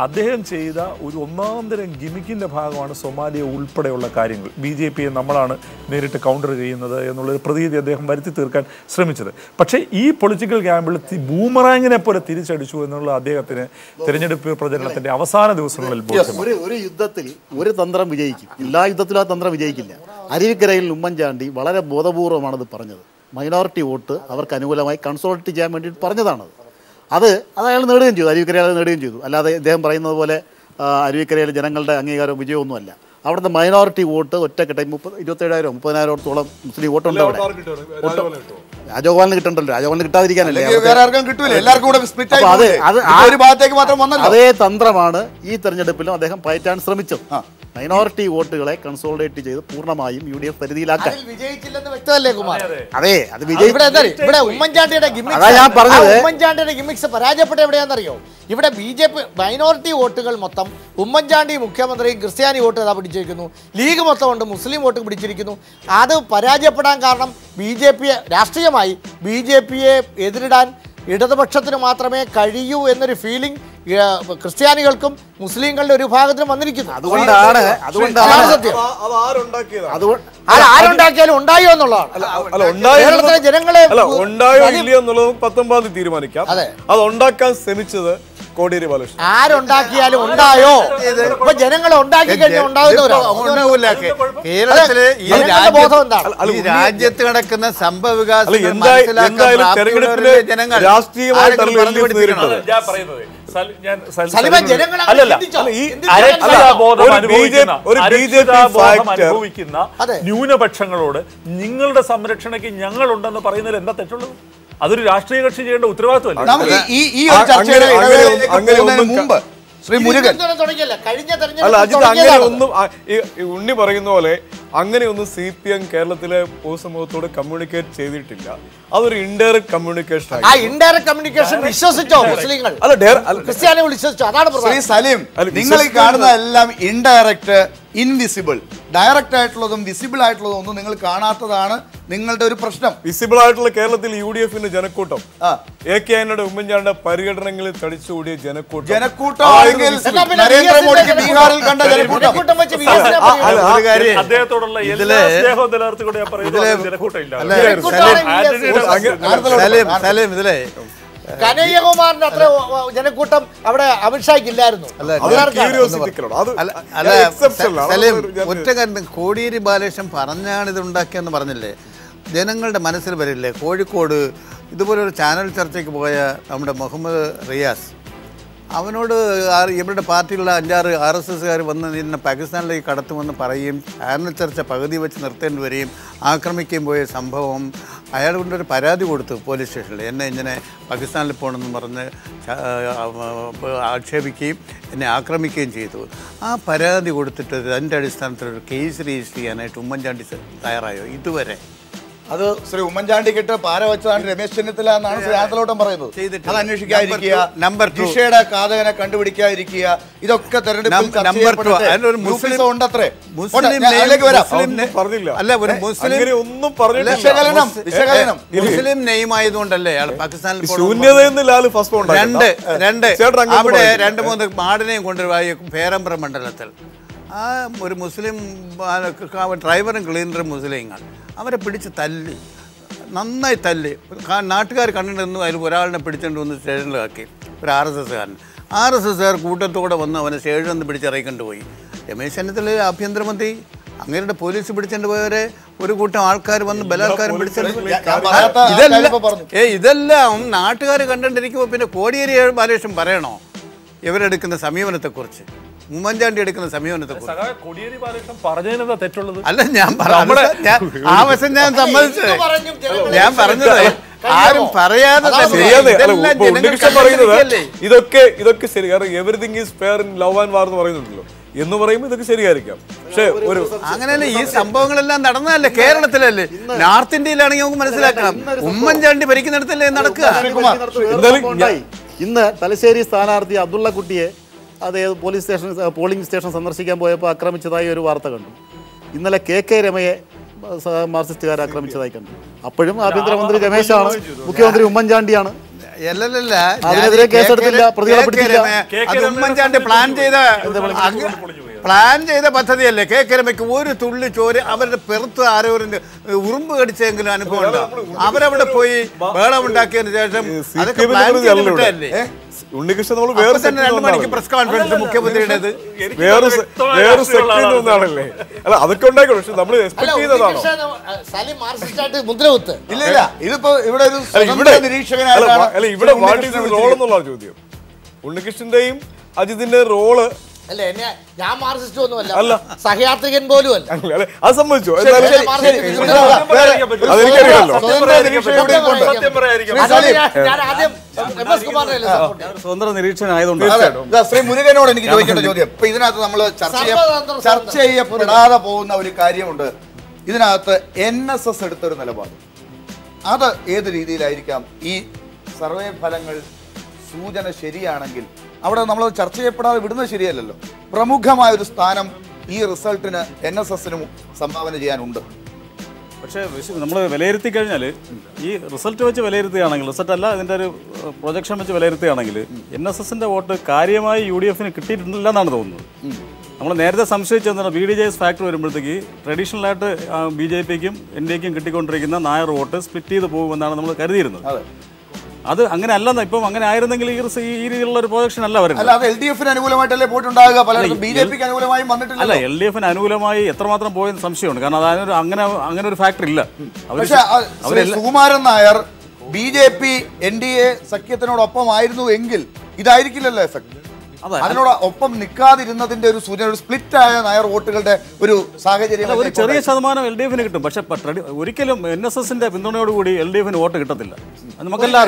അദ്ദേഹം ചെയ്ത ഒരു ഒന്നാന്തരം ഗിമിക്കിന്റെ ഭാഗമാണ് സൊമാലിയ ഉൾപ്പെടെയുള്ള കാര്യങ്ങൾ. BJP-യെ നമ്മളാണ് നേരിട്ട് കൗണ്ടർ ചെയ്യുന്നത് എന്നുള്ളൊരു പ്രതീതി അദ്ദേഹം വരുത്തി തീർക്കാൻ ശ്രമിച്ചത്. പക്ഷേ ഈ പൊളിറ്റിക്കൽ ക്യാമ്പിൽ ബൂമറാങ്ങിനെ പോലെ തിരിച്ചടിച്ചു എന്നുള്ള അദ്ദേഹത്തിന് തെരഞ്ഞെടുപ്പ് പ്രചരണത്തിന്റെ അവസാന ദിവസങ്ങളിൽ ഒരു യുദ്ധത്തിൽ ഒരു തന്ത്രം വിജയിക്കും, എല്ലാ യുദ്ധത്തിലും ആ തന്ത്രം വിജയിക്കില്ല. അരുവിക്കരയിൽ ഉമ്മൻചാണ്ടി വളരെ ബോധപൂർവമാണത് പറഞ്ഞത്. മൈനോറിറ്റി വോട്ട് അവർക്ക് അനുകൂലമായി കൺസോൾട്ട് ചെയ്യാൻ വേണ്ടിയിട്ട് പറഞ്ഞതാണത്. അത് അയാൾ നേടുകയും ചെയ്തു, അരുവിക്കര അയാൾ നേടുകയും ചെയ്തു. അല്ലാതെ ഇദ്ദേഹം പറയുന്നത് പോലെ അരുവിക്കരയിലെ ജനങ്ങളുടെ അംഗീകാരവും വിജയമൊന്നുമല്ല. അവിടുത്തെ മൈനോറിറ്റി വോട്ട് ഒറ്റക്കെട്ടായി 27,000-30,000-ഓളം മുസ്ലിം വോട്ടുണ്ട് അവിടെ. രാജഗോപാലിന് കിട്ടണ്ടല്ലോ, രാജഗോപാലിന് കിട്ടാതിരിക്കാനല്ലേ? അതേ തന്ത്രമാണ് ഈ തെരഞ്ഞെടുപ്പിലും അദ്ദേഹം പയറ്റാൻ ശ്രമിച്ചത്. മൈനോറിറ്റി വോട്ടുകളെ കൺസോളിഡേറ്റ് ചെയ്ത് പൂർണ്ണമായും UDF പരിധിയിലാക്കാൻ. അതിൽ വിജയിച്ചില്ലെന്ന് വ്യക്തമല്ലേ കുമാർ? അതെ, അത് ഇവിടെ ഉമ്മൻചാണ്ടിയുടെ അതാ ഞാൻ പറഞ്ഞത്. ഉമ്മൻചാണ്ടിയുടെ ഗിമ്മിക്സ് പരാജയപ്പെട്ട എവിടെയാണെന്നറിയോ? ഇവിടെ BJP മൈനോറിറ്റി വോട്ടുകൾ മൊത്തം ഉമ്മൻചാണ്ടി മുഖ്യമന്ത്രിയും ക്രിസ്ത്യാനി വോട്ട് ഏതാ പിടിച്ചിരിക്കുന്നു, ലീഗ് മൊത്തം ഉണ്ട് മുസ്ലിം വോട്ട് പിടിച്ചിരിക്കുന്നു. അത് പരാജയപ്പെടാൻ കാരണം BJPയെ രാഷ്ട്രീയമായി BJPയെ എതിരിടാൻ ഇടതുപക്ഷത്തിന് മാത്രമേ കഴിയൂ എന്നൊരു ഫീലിംഗ് ക്രിസ്ത്യാനികൾക്കും മുസ്ലിങ്ങളുടെ ഒരു വിഭാഗത്തിനും വന്നിരിക്കുന്നു. അതുകൊണ്ടാണ് സത്യം. അത് ആരുണ്ടാക്കിയാലും ഉണ്ടായോ എന്നുള്ളതാണ്. കേരളത്തിലെ ജനങ്ങളെ ഉണ്ടായോ ഇല്ലയോ എന്നുള്ളത് 19 തീരുമാനിക്കാം. അത് ഉണ്ടാക്കാൻ ശ്രമിച്ചത് കോടിയേരി ബാലകൃഷ്ണൻ. ആരുണ്ടാക്കിയാലും ഉണ്ടായോ? ഇപ്പൊ ജനങ്ങളെ ഉണ്ടാക്കി കഴിഞ്ഞാൽ ഉണ്ടാകുന്നവരാണ്. കേരളത്തില് ഈ രാജ്യത്ത് നടക്കുന്ന സംഭവ തെരഞ്ഞെടുപ്പിലെ ജനങ്ങൾ ന്യൂനപക്ഷങ്ങളോട് നിങ്ങളുടെ സംരക്ഷണയ്ക്ക് ഞങ്ങൾ ഉണ്ടെന്ന് പറയുന്നതിൽ എന്താ തെറ്റുള്ളത്? അതൊരു രാഷ്ട്രീയ കക്ഷി ചെയ്യേണ്ട ഉത്തരവാദിത്വമല്ല. ശ്രീ മുരുകൻ അല്ല അജിത്, അങ്ങനെ ഒന്നും ഉണ്ണി പറയുന്ന പോലെ അങ്ങനെയൊന്നും CPM കേരളത്തിലെ പൊതുസമൂഹത്തോട് കമ്മ്യൂണിക്കേറ്റ് ചെയ്തിട്ടില്ല. അതൊരു ഇൻഡയറക്റ്റ് കമ്മ്യൂണിക്കേഷൻ. ആ ഇൻഡയറക്റ്റ് കമ്മ്യൂണിക്കേഷൻ വിശ്വസിച്ചോ മുസ്ലിങ്ങൾ? ക്രിസ്ത്യാനികൾ വിശ്വസിച്ചോ? അതാണ് ശ്രീ സലീം, നിങ്ങൾ ഈ കാണുന്നതെല്ലാം ഇൻഡയറക്റ്റ്, ഇൻവിസിബിൾ. ഡയറക്റ്റ് ആയിട്ടുള്ളതും വിസിബിൾ ആയിട്ടുള്ളതും ഒന്നും നിങ്ങൾ കാണാത്തതാണ് നിങ്ങളുടെ ഒരു പ്രശ്നം. വിസിബിൾ ആയിട്ടുള്ള കേരളത്തിൽ UDFന്റെ ജനക്കൂട്ടം AK ആന്റണിയുടെ ഉമ്മൻചാണ്ടിയുടെ പര്യടനങ്ങളിൽ തടിച്ചുകൂടിയ ജനക്കൂട്ടം നരേന്ദ്രമോദിക്ക് ബീഹാറിൽ കണ്ട ജനക്കൂട്ടം അദ്ദേഹത്തോടുള്ള എല്ലാ സ്നേഹവും നിലനിർത്തിക്കൊണ്ട് ഞാൻ പറയുന്നത് ജനക്കൂട്ടമില്ല. ഇതിലെ കനയ്യകുമാറിന്റെ അത്ര ജനക്കൂട്ടം അവിടെ അമിത്ഷായ്ക്ക് ഇല്ലായിരുന്നു. ഒറ്റ കാര്യം, കോടിയേരി ബാലകൃഷ്ണൻ പറഞ്ഞാണ് ഇത് ഉണ്ടാക്കിയെന്ന് പറഞ്ഞില്ലേ, ജനങ്ങളുടെ മനസ്സിൽ വരില്ലേ? കോഴിക്കോട് ഇതുപോലൊരു ചാനൽ ചർച്ചയ്ക്ക് പോയ നമ്മുടെ മുഹമ്മദ് റിയാസ്, അവനോട് ഇവരുടെ പാർട്ടിയിലുള്ള 5-6 RSSകാർ വന്ന് നിന്നെ പാകിസ്ഥാനിലേക്ക് കടത്തുമെന്ന് പറയുകയും ചാനൽ ചർച്ച പകുതി വെച്ച് നിർത്തേണ്ടി വരികയും ആക്രമിക്കുകയും പോയ സംഭവം അയാൾ കൊണ്ടൊരു പരാതി കൊടുത്തു പോലീസ് സ്റ്റേഷനിൽ. എന്നെ ഇങ്ങനെ പാകിസ്ഥാനിൽ പോകണമെന്ന് പറഞ്ഞ് ആക്ഷേപിക്കുകയും എന്നെ ആക്രമിക്കുകയും ചെയ്തു. ആ പരാതി കൊടുത്തിട്ട് അതിൻ്റെ അടിസ്ഥാനത്തിൽ ഒരു കേസ് രജിസ്റ്റർ ചെയ്യാനായിട്ട് ഉമ്മൻചാണ്ടി തയ്യാറായോ ഇതുവരെ? അത് ശ്രീ ഉമ്മൻചാണ്ടിക്കിട്ട് പാര വെച്ചതാണ് രമേശ് ചെന്നിത്തല എന്നാണ് ശ്രീ ആന്തലോട്ടം പറയുന്നത്. അത് അന്വേഷിക്കാതിരിക്കുക, ജിഷയുടെ ഘാതകനെ കണ്ടുപിടിക്കാതിരിക്കുക, ഇതൊക്കെ തെരഞ്ഞെടുപ്പിൽ മുസ്ലിം നെയ്മായതുകൊണ്ടല്ലേ അയാൾ പാകിസ്ഥാനിൽ അവിടെ 2-3 മാടിനെയും കൊണ്ടുപോയി പേരമ്പ്ര മണ്ഡലത്തിൽ. ആ ഒരു മുസ്ലിം ഡ്രൈവറും ക്ലീനറും മുസ്ലിങ്ങൾ അവരെ പിടിച്ച് തല്ലി, നന്നായി തല്ലി. നാട്ടുകാർ കണ്ടിട്ടുണ്ടെന്ന് അതിൽ ഒരാളിനെ പിടിച്ചുകൊണ്ട് വന്ന് സ്റ്റേഷനിലാക്കി. ഒരു RSSകാർ കൂട്ടത്തോടെ വന്ന് അവനെ സ്റ്റേഷനിൽ നിന്ന് പിടിച്ചിറക്കിക്കൊണ്ട് പോയി. രമേശ് ചെന്നിത്തല ആഭ്യന്തരമന്ത്രി അങ്ങേരുടെ പോലീസ് പിടിച്ചുകൊണ്ട് പോയവരെ ഒരു കൂട്ടം ആൾക്കാർ വന്ന് ബലാത്കാരം പിടിച്ചിട്ടുണ്ട്. ഇതെല്ലാം നാട്ടുകാർ കണ്ടിട്ടിരിക്കുമ്പോൾ പിന്നെ കോടിയേരി ബാലകൃഷ്ണൻ പറയണോ ഇവരെടുക്കുന്ന സമീപനത്തെക്കുറിച്ച്, ഉമ്മൻചാണ്ടി എടുക്കുന്ന സമീപനത്തെക്കുറിച്ച്? അല്ല, ഞാൻ ആ വശം ഞാൻ സമ്മതിച്ചത്. ഞാൻ പറഞ്ഞത് ആരും പറയാതെ ഇതൊക്കെ ശരി. കാരണം everything is fair in love and war എന്ന് പറയുന്നുണ്ടല്ലോ, എന്ന് പറയുമ്പോൾ ഇതൊക്കെ ശരിയായിരിക്കാം. പക്ഷേ ഒരു അങ്ങനെയല്ല, ഈ സംഭവങ്ങളെല്ലാം നടന്നതല്ലേ കേരളത്തിലല്ലേ? നോർത്ത് ഇന്ത്യയിലാണെങ്കിൽ നമുക്ക് മനസ്സിലാക്കാം. ഉമ്മൻചാണ്ടി ഭരിക്കുന്നിടത്തല്ലേ നടക്കുക. ഇന്ന് തലശ്ശേരി സ്ഥാനാർത്ഥി അബ്ദുള്ള കുട്ടിയെ പോളിംഗ് സ്റ്റേഷൻ സന്ദർശിക്കാൻ പോയപ്പോൾ ആക്രമിച്ചതായി ഒരു വാർത്ത കണ്ടു. ഇന്നലെ KK രമയെ മാർക്സിസ്റ്റുകാർ ആക്രമിച്ചതായി കണ്ടു. അപ്പോഴും ആഭ്യന്തരമന്ത്രി രമേശാണ്, മുഖ്യമന്ത്രി ഉമ്മൻചാണ്ടിയാണ്. അതിനെതിരെ കേസെടുത്തില്ല, പ്രതികളെ പിടിച്ചില്ല. ഉമ്മൻചാണ്ടി പ്ലാൻ ചെയ്ത പദ്ധതിയല്ലേ. KK രമയ്ക്ക് ഒരു തുള്ളി ചോര് അവരുടെ പെറുത്ത് ആരോരിന്റെ ഉറുമ്പ് കടിച്ചെങ്കിലും അനുഭവം ഉണ്ടോ? അവരവിടെ പോയി ബഹളമുണ്ടാക്കിയതിന് ശേഷം അതൊക്കെ പ്ലാൻ ചെയ്തിട്ടല്ലേ. ഉണ്ണികൃഷ്ണൻ നമ്മൾ വേറെ 2 മണിക്ക് പ്രസ് കോൺഫറൻസ് മുഖ്യമന്ത്രിയുടേത് വേറെ സെക്ടറിൽ നിന്നാണല്ലേ. അല്ല, അതൊക്കെ ഉണ്ടായിക്കോട്ടെ, പക്ഷെ നമ്മൾ എക്സ്പെക്ട് ചെയ്തതാണോ? ഇല്ല, ഇതിപ്പോ ഇവിടെ ഒരു ഇവിടെ വാട്ട് ഈസ് റോൾ എന്നുള്ള ചോദ്യം. ഉണ്ണികൃഷ്ണന്റെയും അജിതിന്റെ റോള് അല്ല എന്നെ ഞാൻ മാർക്സിസ്റ്റ് ഒന്നുമല്ല, സഹയാത്രികൻ പോലും അല്ല. അത് സംബന്ധിച്ചു ഞാൻ ആദ്യം MS കുമാറിനെ സപ്പോർട്ട് ചെയ്യും. സ്വതന്ത്ര നിരീക്ഷണമായതുകൊണ്ട് ശ്രീ മുരുകനോട് എനിക്ക് ചോദിക്കേണ്ട ചോദ്യം ഇപ്പൊ ഇതിനകത്ത് നമ്മൾ ചർച്ച ചെയ്യപ്പെടാതെ പോകുന്ന ഒരു കാര്യമുണ്ട്. ഇതിനകത്ത് NSS എടുത്തൊരു നിലപാട്, അത് ഏത് രീതിയിലായിരിക്കാം? ഈ സർവേ ഫലങ്ങൾ സൂചന ശരിയാണെങ്കിൽ അവിടെ നമ്മൾ ചർച്ച ചെയ്യപ്പെടാതെ വിടുന്നത് ശരിയല്ലല്ലോ. പ്രമുഖമായ ഒരു സ്ഥാനം ഈ റിസൾട്ടിന് NSSനും സംഭാവന ചെയ്യാനുണ്ട്. പക്ഷേ നമ്മൾ വിലയിരുത്തി കഴിഞ്ഞാൽ ഈ റിസൾട്ട് വെച്ച് വിലയിരുത്തുകയാണെങ്കിൽ, റിസൾട്ട് അല്ല ഇതിൻ്റെ ഒരു പ്രൊജക്ഷൻ വെച്ച് വിലയിരുത്തുകയാണെങ്കിൽ NSSന്റെ വോട്ട് കാര്യമായി UDFന് കിട്ടിയിട്ടില്ല എന്നാണ് തോന്നുന്നത്. നമ്മൾ നേരത്തെ സംശയിച്ചെന്താണ് BDJS ഫാക്ടർ വരുമ്പോഴത്തേക്ക് ട്രഡീഷണലായിട്ട് BJPക്കും NDAക്കും കിട്ടിക്കൊണ്ടിരിക്കുന്ന നായർ വോട്ട് സ്പ്ലിറ്റ് ചെയ്ത് പോകുമെന്നാണ് നമ്മൾ കരുതിയിരുന്നത്. അത് അങ്ങനെ അല്ലെന്ന്. ഇപ്പം അങ്ങനെ ആയിരുന്നെങ്കിൽ ഈ രീതിയിലുള്ള ഒരു പ്രൊജക്ഷൻ അല്ല വരുന്നത്. അല്ല, LDFന് അനുകൂലമായിട്ടല്ലേ പോയിട്ടുണ്ടാകുക, പലർക്കും BJPക്ക് അനുകൂലമായും വന്നിട്ടില്ല. അല്ല, LDFന് അനുകൂലമായി എത്രമാത്രം പോയെന്ന് സംശയമുണ്ട്. കാരണം അതായത് അങ്ങനെ ഒരു ഫാക്ടർ ഇല്ല. പക്ഷേ സുകുമാരൻ നായർ BJP NDA സഖ്യത്തിനോടൊപ്പമായിരുന്നു എങ്കിൽ ഇതായിരിക്കില്ലല്ലോ എഫക്ട്. അതിനോടൊപ്പം നിൽക്കാതിരുന്നതിന്റെ ഒരു സൂചന, ഒരു സ്പ്ലിറ്റ് ആയ നായർ വോട്ടുകളുടെ ഒരു സാഹചര്യം. ഒരു ചെറിയ ശതമാനം LDFന് കിട്ടും. പക്ഷെ ഒരിക്കലും NSSന്റെ പിന്തുണയോടുകൂടി LDFന് വോട്ട് കിട്ടത്തില്ല. നമുക്കെല്ലാം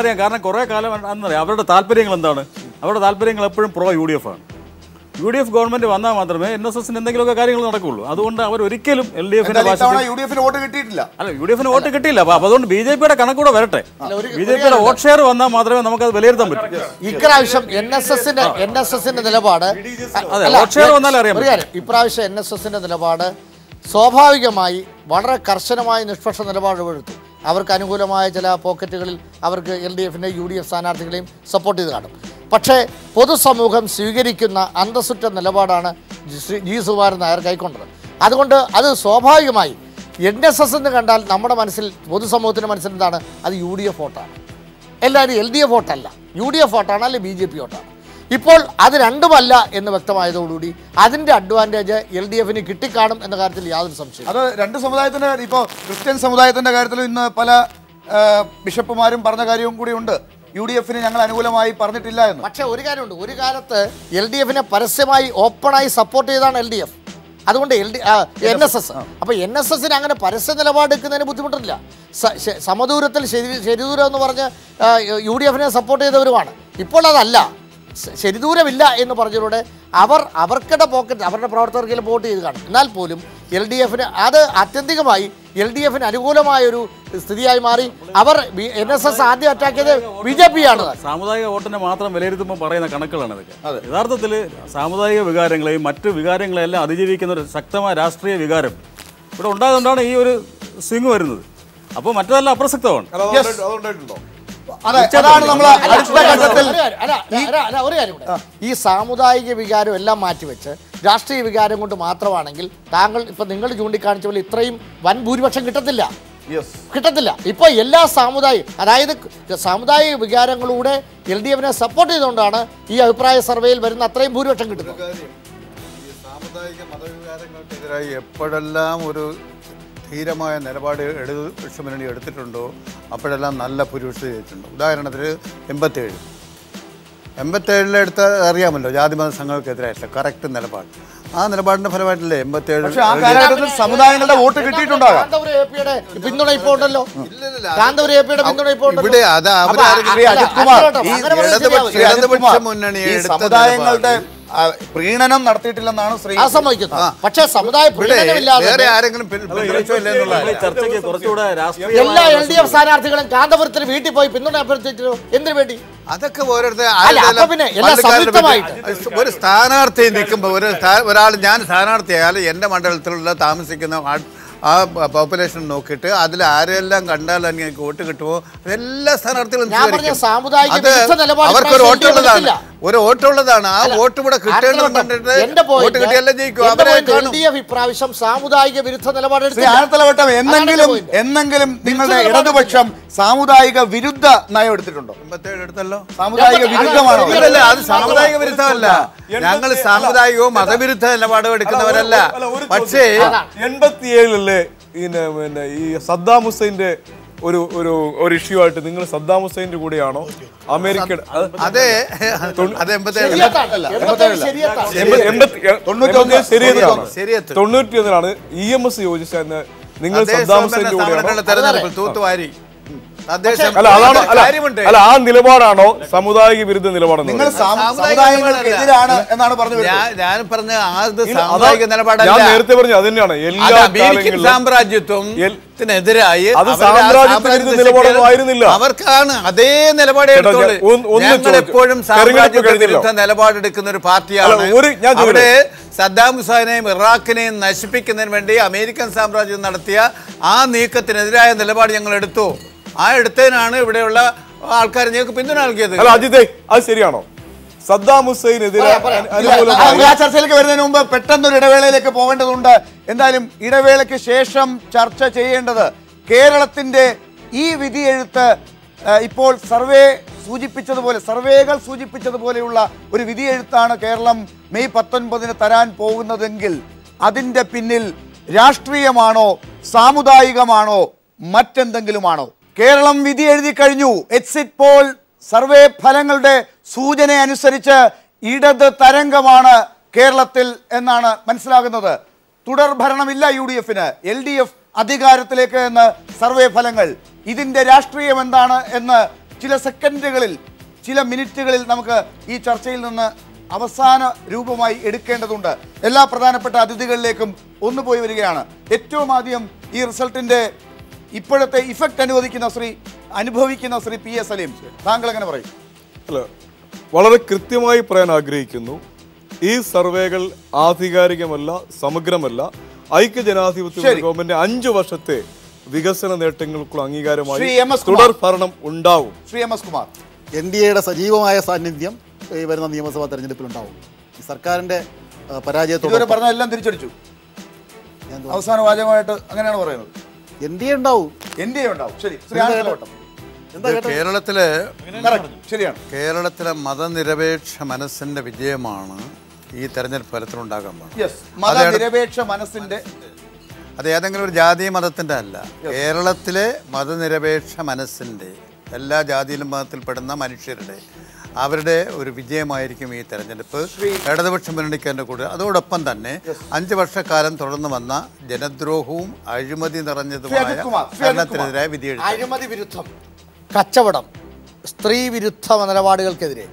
അറിയാം. കാരണം കുറെ കാലം എന്നറിയാം അവരുടെ താല്പര്യങ്ങൾ എന്താണ്. അവരുടെ താല്പര്യങ്ങൾ എപ്പോഴും പ്രോ UDF ആണ്. UDF ഗവൺമെന്റ് വന്നാൽ മാത്രമേ NSSന് എന്തെങ്കിലുമൊക്കെ കാര്യങ്ങൾ നടക്കുള്ളൂ. അതുകൊണ്ട് അവർ ഒരിക്കലും LDFന് വോട്ട് കിട്ടിയിട്ടില്ല. അല്ല, UDFന് വോട്ട് കിട്ടിയില്ല. അപ്പൊ അതുകൊണ്ട് BJPയുടെ കണക്കൂടെ വരട്ടെ. BJPയുടെ വോട്ട് ഷെയർ വന്നാൽ മാത്രമേ നമുക്ക് അത് വിലയിരുത്താൻ പറ്റൂ. ഇപ്രാവശ്യം NSSന്റെ നിലപാട് ഇപ്രാവശ്യം NSSന്റെ നിലപാട് സ്വാഭാവികമായി വളരെ കർശനമായ നിഷ്പക്ഷ നിലപാടെടുത്തു. അവർക്ക് അനുകൂലമായ ചില പോക്കറ്റുകളിൽ അവർക്ക് LDFന്റെ UDF സ്ഥാനാർത്ഥികളെയും സപ്പോർട്ട് ചെയ്ത് കാണും. പക്ഷേ പൊതുസമൂഹം സ്വീകരിക്കുന്ന അന്തസ്സുറ്റ നിലപാടാണ് ജി സുകുമാരൻ നായർ കൈക്കൊണ്ടത്. അതുകൊണ്ട് അത് സ്വാഭാവികമായി NSS എന്ന് കണ്ടാൽ നമ്മുടെ മനസ്സിൽ, പൊതുസമൂഹത്തിൻ്റെ മനസ്സിൽ എന്താണ്? അത് UDF വോട്ടാണ്. എല്ലാവരും LDF വോട്ടല്ല, UDF വോട്ടാണ്, അല്ലെങ്കിൽ BJP വോട്ടാണ്. ഇപ്പോൾ അത് രണ്ടുമല്ല എന്ന് വ്യക്തമായതോടുകൂടി അതിൻ്റെ അഡ്വാൻറ്റേജ് LDFന് കിട്ടിക്കാണും എന്ന കാര്യത്തിൽ യാതൊരു സംശയം. അത് രണ്ട് സമുദായത്തിൻ്റെ, ഇപ്പോൾ ക്രിസ്ത്യൻ സമുദായത്തിൻ്റെ കാര്യത്തിലും ഇന്ന് പല ബിഷപ്പുമാരും പറഞ്ഞ കാര്യവും കൂടി ഉണ്ട്. UDFന് ഞങ്ങൾ അനുകൂലമായി പറഞ്ഞിട്ടില്ല എന്ന്. പക്ഷേ ഒരു കാര്യമുണ്ട്, ഒരു കാലത്ത് LDFനെ പരസ്യമായി ഓപ്പണായി സപ്പോർട്ട് ചെയ്താണ് LDF. അതുകൊണ്ട് NSS. അപ്പോൾ NSSന് അങ്ങനെ പരസ്യ നിലപാടെടുക്കുന്നതിന് ബുദ്ധിമുട്ടില്ല. സമദൂരത്തിൽ ശരിദൂരം എന്ന് പറഞ്ഞ് UDFനെ സപ്പോർട്ട് ചെയ്തവരുമാണ്. ഇപ്പോൾ അതല്ല, ശരിദൂരമില്ല എന്ന് പറഞ്ഞതിലൂടെ അവർക്കിടെ പോക്കറ്റ്, അവരുടെ പ്രവർത്തകർക്കെല്ലാം വോട്ട് ചെയ്ത് കാണും. എന്നാൽ പോലും LDFന് അത് ആത്യന്തികമായി LDFന് അനുകൂലമായൊരു സ്ഥിതിയായി മാറി. അവർ NSS ആദ്യം അറ്റാക്ക് ചെയ്ത് BJP ആണ്. സാമുദായിക വോട്ടിനെ മാത്രം വിലയിരുത്തുമ്പോൾ പറയുന്ന കണക്കുകളാണ് ഇതൊക്കെ. യഥാർത്ഥത്തിൽ സാമുദായിക വികാരങ്ങളെയും മറ്റു വികാരങ്ങളെല്ലാം അതിജീവിക്കുന്ന ഒരു ശക്തമായ രാഷ്ട്രീയ വികാരം ഇവിടെ ഉണ്ടായതുകൊണ്ടാണ് ഈ ഒരു സ്വിംഗ് വരുന്നത്. അപ്പോൾ മറ്റതെല്ലാം അപ്രസക്തമാണ്. ഒരു കാര്യമുണ്ട്, ഈ സാമുദായിക വികാരം എല്ലാം മാറ്റിവെച്ച് രാഷ്ട്രീയ വികാരം കൊണ്ട് മാത്രമാണെങ്കിൽ നിങ്ങൾ ചൂണ്ടിക്കാണിച്ച പോലെ ഇത്രയും വൻ ഭൂരിപക്ഷം കിട്ടത്തില്ല. ഇപ്പോൾ എല്ലാ അതായത് സാമുദായിക വികാരങ്ങളിലൂടെ LDFനെ സപ്പോർട്ട് ചെയ്തുകൊണ്ടാണ് ഈ അഭിപ്രായ സർവേയിൽ വരുന്ന അത്രയും ഭൂരിപക്ഷം കിട്ടുന്നത്. സാമുദായിക മതവികാരങ്ങൾക്കെതിരായി എപ്പോഴെല്ലാം ഒരു ധീരമായ നിലപാട് ഇടതുപക്ഷ മുന്നണി എടുത്തിട്ടുണ്ടോ അപ്പോഴെല്ലാം നല്ല ഭൂരിപക്ഷം ചെയ്തിട്ടുണ്ട്. ഉദാഹരണത്തിന് 87 എടുത്ത അറിയാമല്ലോ, ജാതിമത സംഘങ്ങൾക്കെതിരായിട്ടില്ല കറക്റ്റ് നിലപാട്. ആ നിലപാടിന്റെ ഫലമായിട്ടല്ലേ 87 സമുദായങ്ങളുടെ വോട്ട് കിട്ടിയിട്ടുണ്ടാകാം. പിന്തുണ ഇപ്പോൾ ഉണ്ടല്ലോ. ഇവിടെ ഇടതുപക്ഷ മുന്നണി സമുദായങ്ങളുടെ പ്രീണനം നടത്തിയിട്ടില്ലെന്നാണ് ശ്രീ സമ്മതിക്കുന്നത്. പക്ഷേ സമുദായ പ്രീണനമില്ലാതെ ചർച്ചയ്ക്ക് കുറച്ചുകൂടെ എല്ലാ LDF സ്ഥാനാർത്ഥികളും കാന്തപുരത്തിന് വീട്ടിൽ പോയി പിന്തുണ അഭ്യർത്ഥിച്ചു. എന്തിനു വേണ്ടി? അതൊക്കെ ഓരോരുത്തർ ഒരു സ്ഥാനാർത്ഥി നിൽക്കുമ്പോൾ ഒരാൾ, ഞാൻ സ്ഥാനാർത്ഥിയായാൽ എൻ്റെ മണ്ഡലത്തിലുള്ള താമസിക്കുന്ന ആ പോപ്പുലേഷൻ നോക്കിയിട്ട് അതിൽ ആരെല്ലാം കണ്ടാൽ എനിക്ക് വോട്ട് കിട്ടുമോ എല്ലാ സ്ഥാനാർത്ഥികളും അവർക്കൊരു വോട്ടുള്ളതാണ്, ഒരു വോട്ടുള്ളതാണ്. ആ വോട്ട് ഇവിടെ കിട്ടേണ്ടത് വോട്ട് കിട്ടിയല്ലേ ജയിക്കും. ഇപ്രാവശ്യം സാമുദായിക വിരുദ്ധ നിലപാടെടുത്ത് എന്നെങ്കിലും നിങ്ങളുടെ ഇടതുപക്ഷം സാമുദായിക വിരുദ്ധ നയം എടുത്തിട്ടുണ്ടോ? 87 എടുത്തല്ലോ. സാമുദായിക വിരുദ്ധമാണോ? അത് സാമുദായിക വിരുദ്ധമല്ല, ഞങ്ങൾ സാമുദായികവും മതവിരുദ്ധ നിലപാടും എടുക്കുന്നവരല്ല. പക്ഷേ 87 ഈ സദ്ദാം ഹുസൈന്റെ ഒരു ഇഷ്യൂ ആയിട്ട് നിങ്ങൾ സദ്ദാം ഹുസൈൻ്റെ കൂടെയാണോ അമേരിക്കയുടെ അതെ അത് 91 EMS യോജിച്ച നിങ്ങൾ സദ്ദാം ഹുസൈൻ്റെ കൂടെയാണോ? തെരഞ്ഞെടുപ്പിൽ തൂത്തുവാരി അല്ല ആ നിലപാടാണോ സാമുദായിക വിരുദ്ധ നിലപാടാണോ? നിങ്ങൾ സാമുദായികൾക്കെതിരാണ് എന്നാണ് പറഞ്ഞത്. ഞാൻ പറഞ്ഞ സാമുദായിക നിലപാടല്ല. ഞാൻ നേരത്തെ പറഞ്ഞു അത് തന്നെയാണ് എല്ലാ സാമ്രാജ്യത്വത്തിനെതിരായി നിലപാടൊന്നും അവർക്കാണ് അതേ നിലപാട് എപ്പോഴും സാമ്രാജ്യത്വ വിരുദ്ധ നിലപാടെടുക്കുന്ന ഒരു പാർട്ടിയാണ്. അവിടെ സദ്ദാം ഹുസൈനെയും ഇറാഖിനെയും നശിപ്പിക്കുന്നതിന് വേണ്ടി അമേരിക്കൻ സാമ്രാജ്യം നടത്തിയ ആ നീക്കത്തിനെതിരായ നിലപാട് ഞങ്ങൾ എടുത്തു. ആ എടുത്തതിനാണ് ഇവിടെയുള്ള ആൾക്കാർ ഞങ്ങൾക്ക് പിന്തുണ നൽകിയത്. അല്ല അജിതേ, അത് ശരിയാണോ? സദ്ദാം ഹുസൈനെതിരെ ചർച്ചയിലേക്ക് വരുന്നതിന് മുമ്പ് പെട്ടെന്നൊരു ഇടവേളയിലേക്ക് പോകേണ്ടതുണ്ട്. എന്തായാലും ഇടവേളയ്ക്ക് ശേഷം ചർച്ച ചെയ്യേണ്ടത് കേരളത്തിന്റെ ഈ വിധിയെഴുത്ത് ഇപ്പോൾ സർവേകൾ സൂചിപ്പിച്ചതുപോലെയുള്ള ഒരു വിധിയെഴുത്താണ് കേരളം മെയ് 19 തരാൻ പോകുന്നതെങ്കിൽ അതിൻ്റെ പിന്നിൽ രാഷ്ട്രീയമാണോ സാമുദായികമാണോ മറ്റെന്തെങ്കിലുമാണോ? കേരളം വിധി എഴുതി കഴിഞ്ഞു. എക്സിറ്റ് പോൾ സർവേ ഫലങ്ങളുടെ സൂചന അനുസരിച്ച് ഇടത് തരംഗമാണ് കേരളത്തിൽ എന്നാണ് മനസ്സിലാകുന്നത്. തുടർ ഭരണമില്ല UDFന്, LDF അധികാരത്തിലേക്ക് എന്ന് സർവേ ഫലങ്ങൾ. ഇതിൻ്റെ രാഷ്ട്രീയം എന്താണ് എന്ന് ചില സെക്കൻഡുകളിൽ ചില മിനിറ്റുകളിൽ നമുക്ക് ഈ ചർച്ചയിൽ നിന്ന് അവസാന രൂപമായി എടുക്കേണ്ടതുണ്ട്. എല്ലാ പ്രധാനപ്പെട്ട അതിഥികളിലേക്കും ഒന്ന് പോയി വരികയാണ്. ഏറ്റവും ആദ്യം ഈ റിസൾട്ടിൻ്റെ ഇപ്പോഴത്തെ ഇഫക്റ്റ് അനുഭവിക്കുന്ന ശ്രീ PS സലീം, താങ്കൾ എങ്ങനെ പറയും? അല്ല, വളരെ കൃത്യമായി പറയാൻ ആഗ്രഹിക്കുന്നു. ഈ സർവേകൾ ആധികാരികമല്ല, സമഗ്രമല്ല. ഐക്യജനാധിപത്യ ഗവൺമെന്റ് 5 വർഷത്തെ വികസന നേട്ടങ്ങൾക്കുള്ള അംഗീകാരമായി തുടർ ഭരണം ഉണ്ടാവും. ശ്രീ MS കുമാർ, NDAയുടെ സജീവമായ സാന്നിധ്യം ഈ വരുന്ന നിയമസഭാ തെരഞ്ഞെടുപ്പിൽ ഉണ്ടാവും. ഈ സർക്കാരിന്റെ പരാജയത്തോടെ പറഞ്ഞതെല്ലാം തിരിച്ചടിച്ചു. അവസാന വാചകമായിട്ട് അങ്ങനെയാണ് പറയുന്നത്. NDA ഉണ്ടാവും. ശരി, കേരളത്തിലെ മതനിരപേക്ഷ മനസ്സിന്റെ വിജയമാണ് ഈ തെരഞ്ഞെടുപ്പ് ഫലത്തിലുണ്ടാകാൻ പോകുന്നത്. അത് ഏതെങ്കിലും ഒരു ജാതി മതത്തിന്റെ അല്ല, കേരളത്തിലെ മതനിരപേക്ഷ മനസ്സിന്റെ എല്ലാ ജാതിയിലും മതത്തിൽപ്പെടുന്ന മനുഷ്യരുടെ അവരുടെ ഒരു വിജയമായിരിക്കും ഈ തെരഞ്ഞെടുപ്പ്. ഇടതുപക്ഷ മുന്നണിക്കാരുടെ കൂടെ അതോടൊപ്പം തന്നെ 5 വർഷക്കാലം തുടർന്ന് വന്ന ജനദ്രോഹവും അഴിമതി നിറഞ്ഞതുമായ ഭരണത്തിനെതിരായ വിധിയെഴുത്ത്. അഴിമതി വിരുദ്ധം, കച്ചവടം, സ്ത്രീ വിരുദ്ധ നിലപാടുകൾക്കെതിരെ,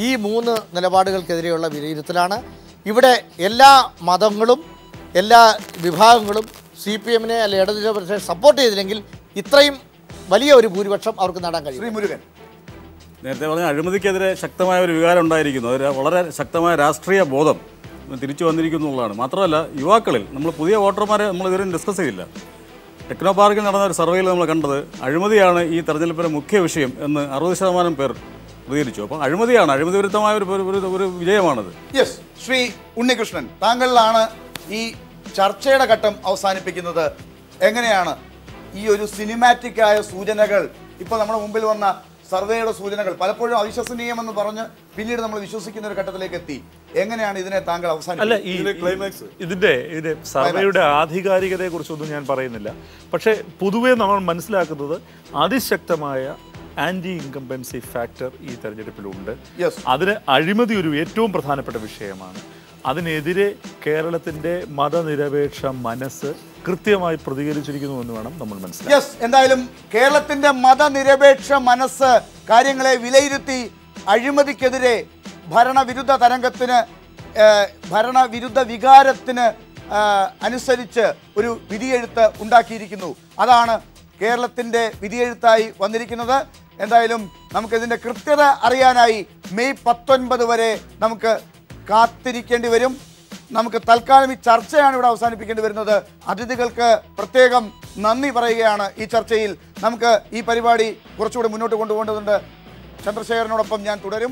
ഈ 3 നിലപാടുകൾക്കെതിരെയുള്ള വിലയിരുത്തലാണ്. ഇവിടെ എല്ലാ മതങ്ങളും എല്ലാ വിഭാഗങ്ങളും CPMനെ അല്ലെ ഇടതുപക്ഷ സപ്പോർട്ട് ചെയ്തില്ലെങ്കിൽ ഇത്രയും വലിയ ഒരു ഭൂരിപക്ഷം അവർക്ക് നേടാൻ കഴിയും. ശ്രീ മുരുകൻ, നേരത്തെ പറഞ്ഞ അഴിമതിക്കെതിരെ ശക്തമായ ഒരു വികാരം ഉണ്ടായിരിക്കുന്നു. അത് വളരെ ശക്തമായ രാഷ്ട്രീയ ബോധം തിരിച്ചു വന്നിരിക്കുന്നു എന്നുള്ളതാണ്. മാത്രമല്ല, യുവാക്കളിൽ നമ്മൾ പുതിയ വോട്ടർമാരെ നമ്മൾ ഇതുവരെ ഡിസ്കസ് ചെയ്തില്ല. ടെക്നോ പാർക്കിൽ നടന്ന ഒരു സർവേയിൽ നമ്മൾ കണ്ടത് അഴിമതിയാണ് ഈ തെരഞ്ഞെടുപ്പിലെ മുഖ്യ വിഷയം എന്ന് 60% പേർ പ്രതികരിച്ചു. അപ്പോൾ അഴിമതിയാണ്, അഴിമതി വിരുദ്ധമായ ഒരു വിജയമാണത്. യെസ്, ശ്രീ ഉണ്ണികൃഷ്ണൻ, താങ്കളിലാണ് ഈ ചർച്ചയുടെ ഘട്ടം അവസാനിപ്പിക്കുന്നത്. എങ്ങനെയാണ് ഈ ഒരു സിനിമാറ്റിക് ആയ സൂചനകൾ, ഇപ്പോൾ നമ്മുടെ മുമ്പിൽ വന്ന സർവേയുടെ സൂചനകൾ പലപ്പോഴും അവിശ്വസനീയമെന്ന് പറഞ്ഞ് പിന്നീട് നമ്മൾ വിശ്വസിക്കുന്ന ഒരു ഘട്ടത്തിലേക്ക് എത്തി. എങ്ങനെയാണ് ഇതിനെ താങ്കൾ അവസാനിപ്പിക്കുന്നത്? ഇതിന്റെ സർവേയുടെ ആധികാരികതയെ കുറിച്ചൊന്നും ഞാൻ പറയുന്നില്ല. പക്ഷേ പൊതുവേ നമ്മൾ മനസ്സിലാക്കുന്നത് അതിശക്തമായ ആന്റി ഇൻകംബൻസി ഫാക്ടർ ഈ തെരഞ്ഞെടുപ്പിലുണ്ട്. അതിന് അഴിമതി ഒരു ഏറ്റവും പ്രധാനപ്പെട്ട വിഷയമാണ്. അതിനെതിരെ കേരളത്തിന്റെ മതനിരപേക്ഷ മനസ്സ് കൃത്യമായി പ്രതികരിച്ചിരിക്കുന്നു എന്ന് വേണം നമ്മൾ മനസ്സിലാക്കാൻ. എന്തായാലും കേരളത്തിന്റെ മതനിരപേക്ഷ മനസ്സ് കാര്യങ്ങളെ വിലയിരുത്തി അഴിമതിക്കെതിരെ ഭരണവിരുദ്ധ തരംഗത്തിന്, ഭരണവിരുദ്ധ വികാരത്തിന് അനുസരിച്ച് ഒരു വിധിയെഴുത്ത് ഉണ്ടാക്കിയിരിക്കുന്നു. അതാണ് കേരളത്തിന്റെ വിധിയെഴുത്തായി വന്നിരിക്കുന്നത്. എന്തായാലും നമുക്കിതിൻ്റെ കൃത്യത അറിയാനായി മെയ് 19 വരെ നമുക്ക് കാത്തിരിക്കേണ്ടി വരും. നമുക്ക് തൽക്കാലം ഈ ചർച്ചയാണ് ഇവിടെ അവസാനിപ്പിക്കേണ്ടി വരുന്നത്. അതിഥികൾക്ക് പ്രത്യേകം നന്ദി പറയുകയാണ്. ഈ ചർച്ചയിൽ നമുക്ക് ഈ പരിപാടി കുറച്ചുകൂടി മുന്നോട്ട് കൊണ്ടുപോകേണ്ടതുണ്ട്. ചന്ദ്രശേഖരനോടൊപ്പം ഞാൻ തുടരും.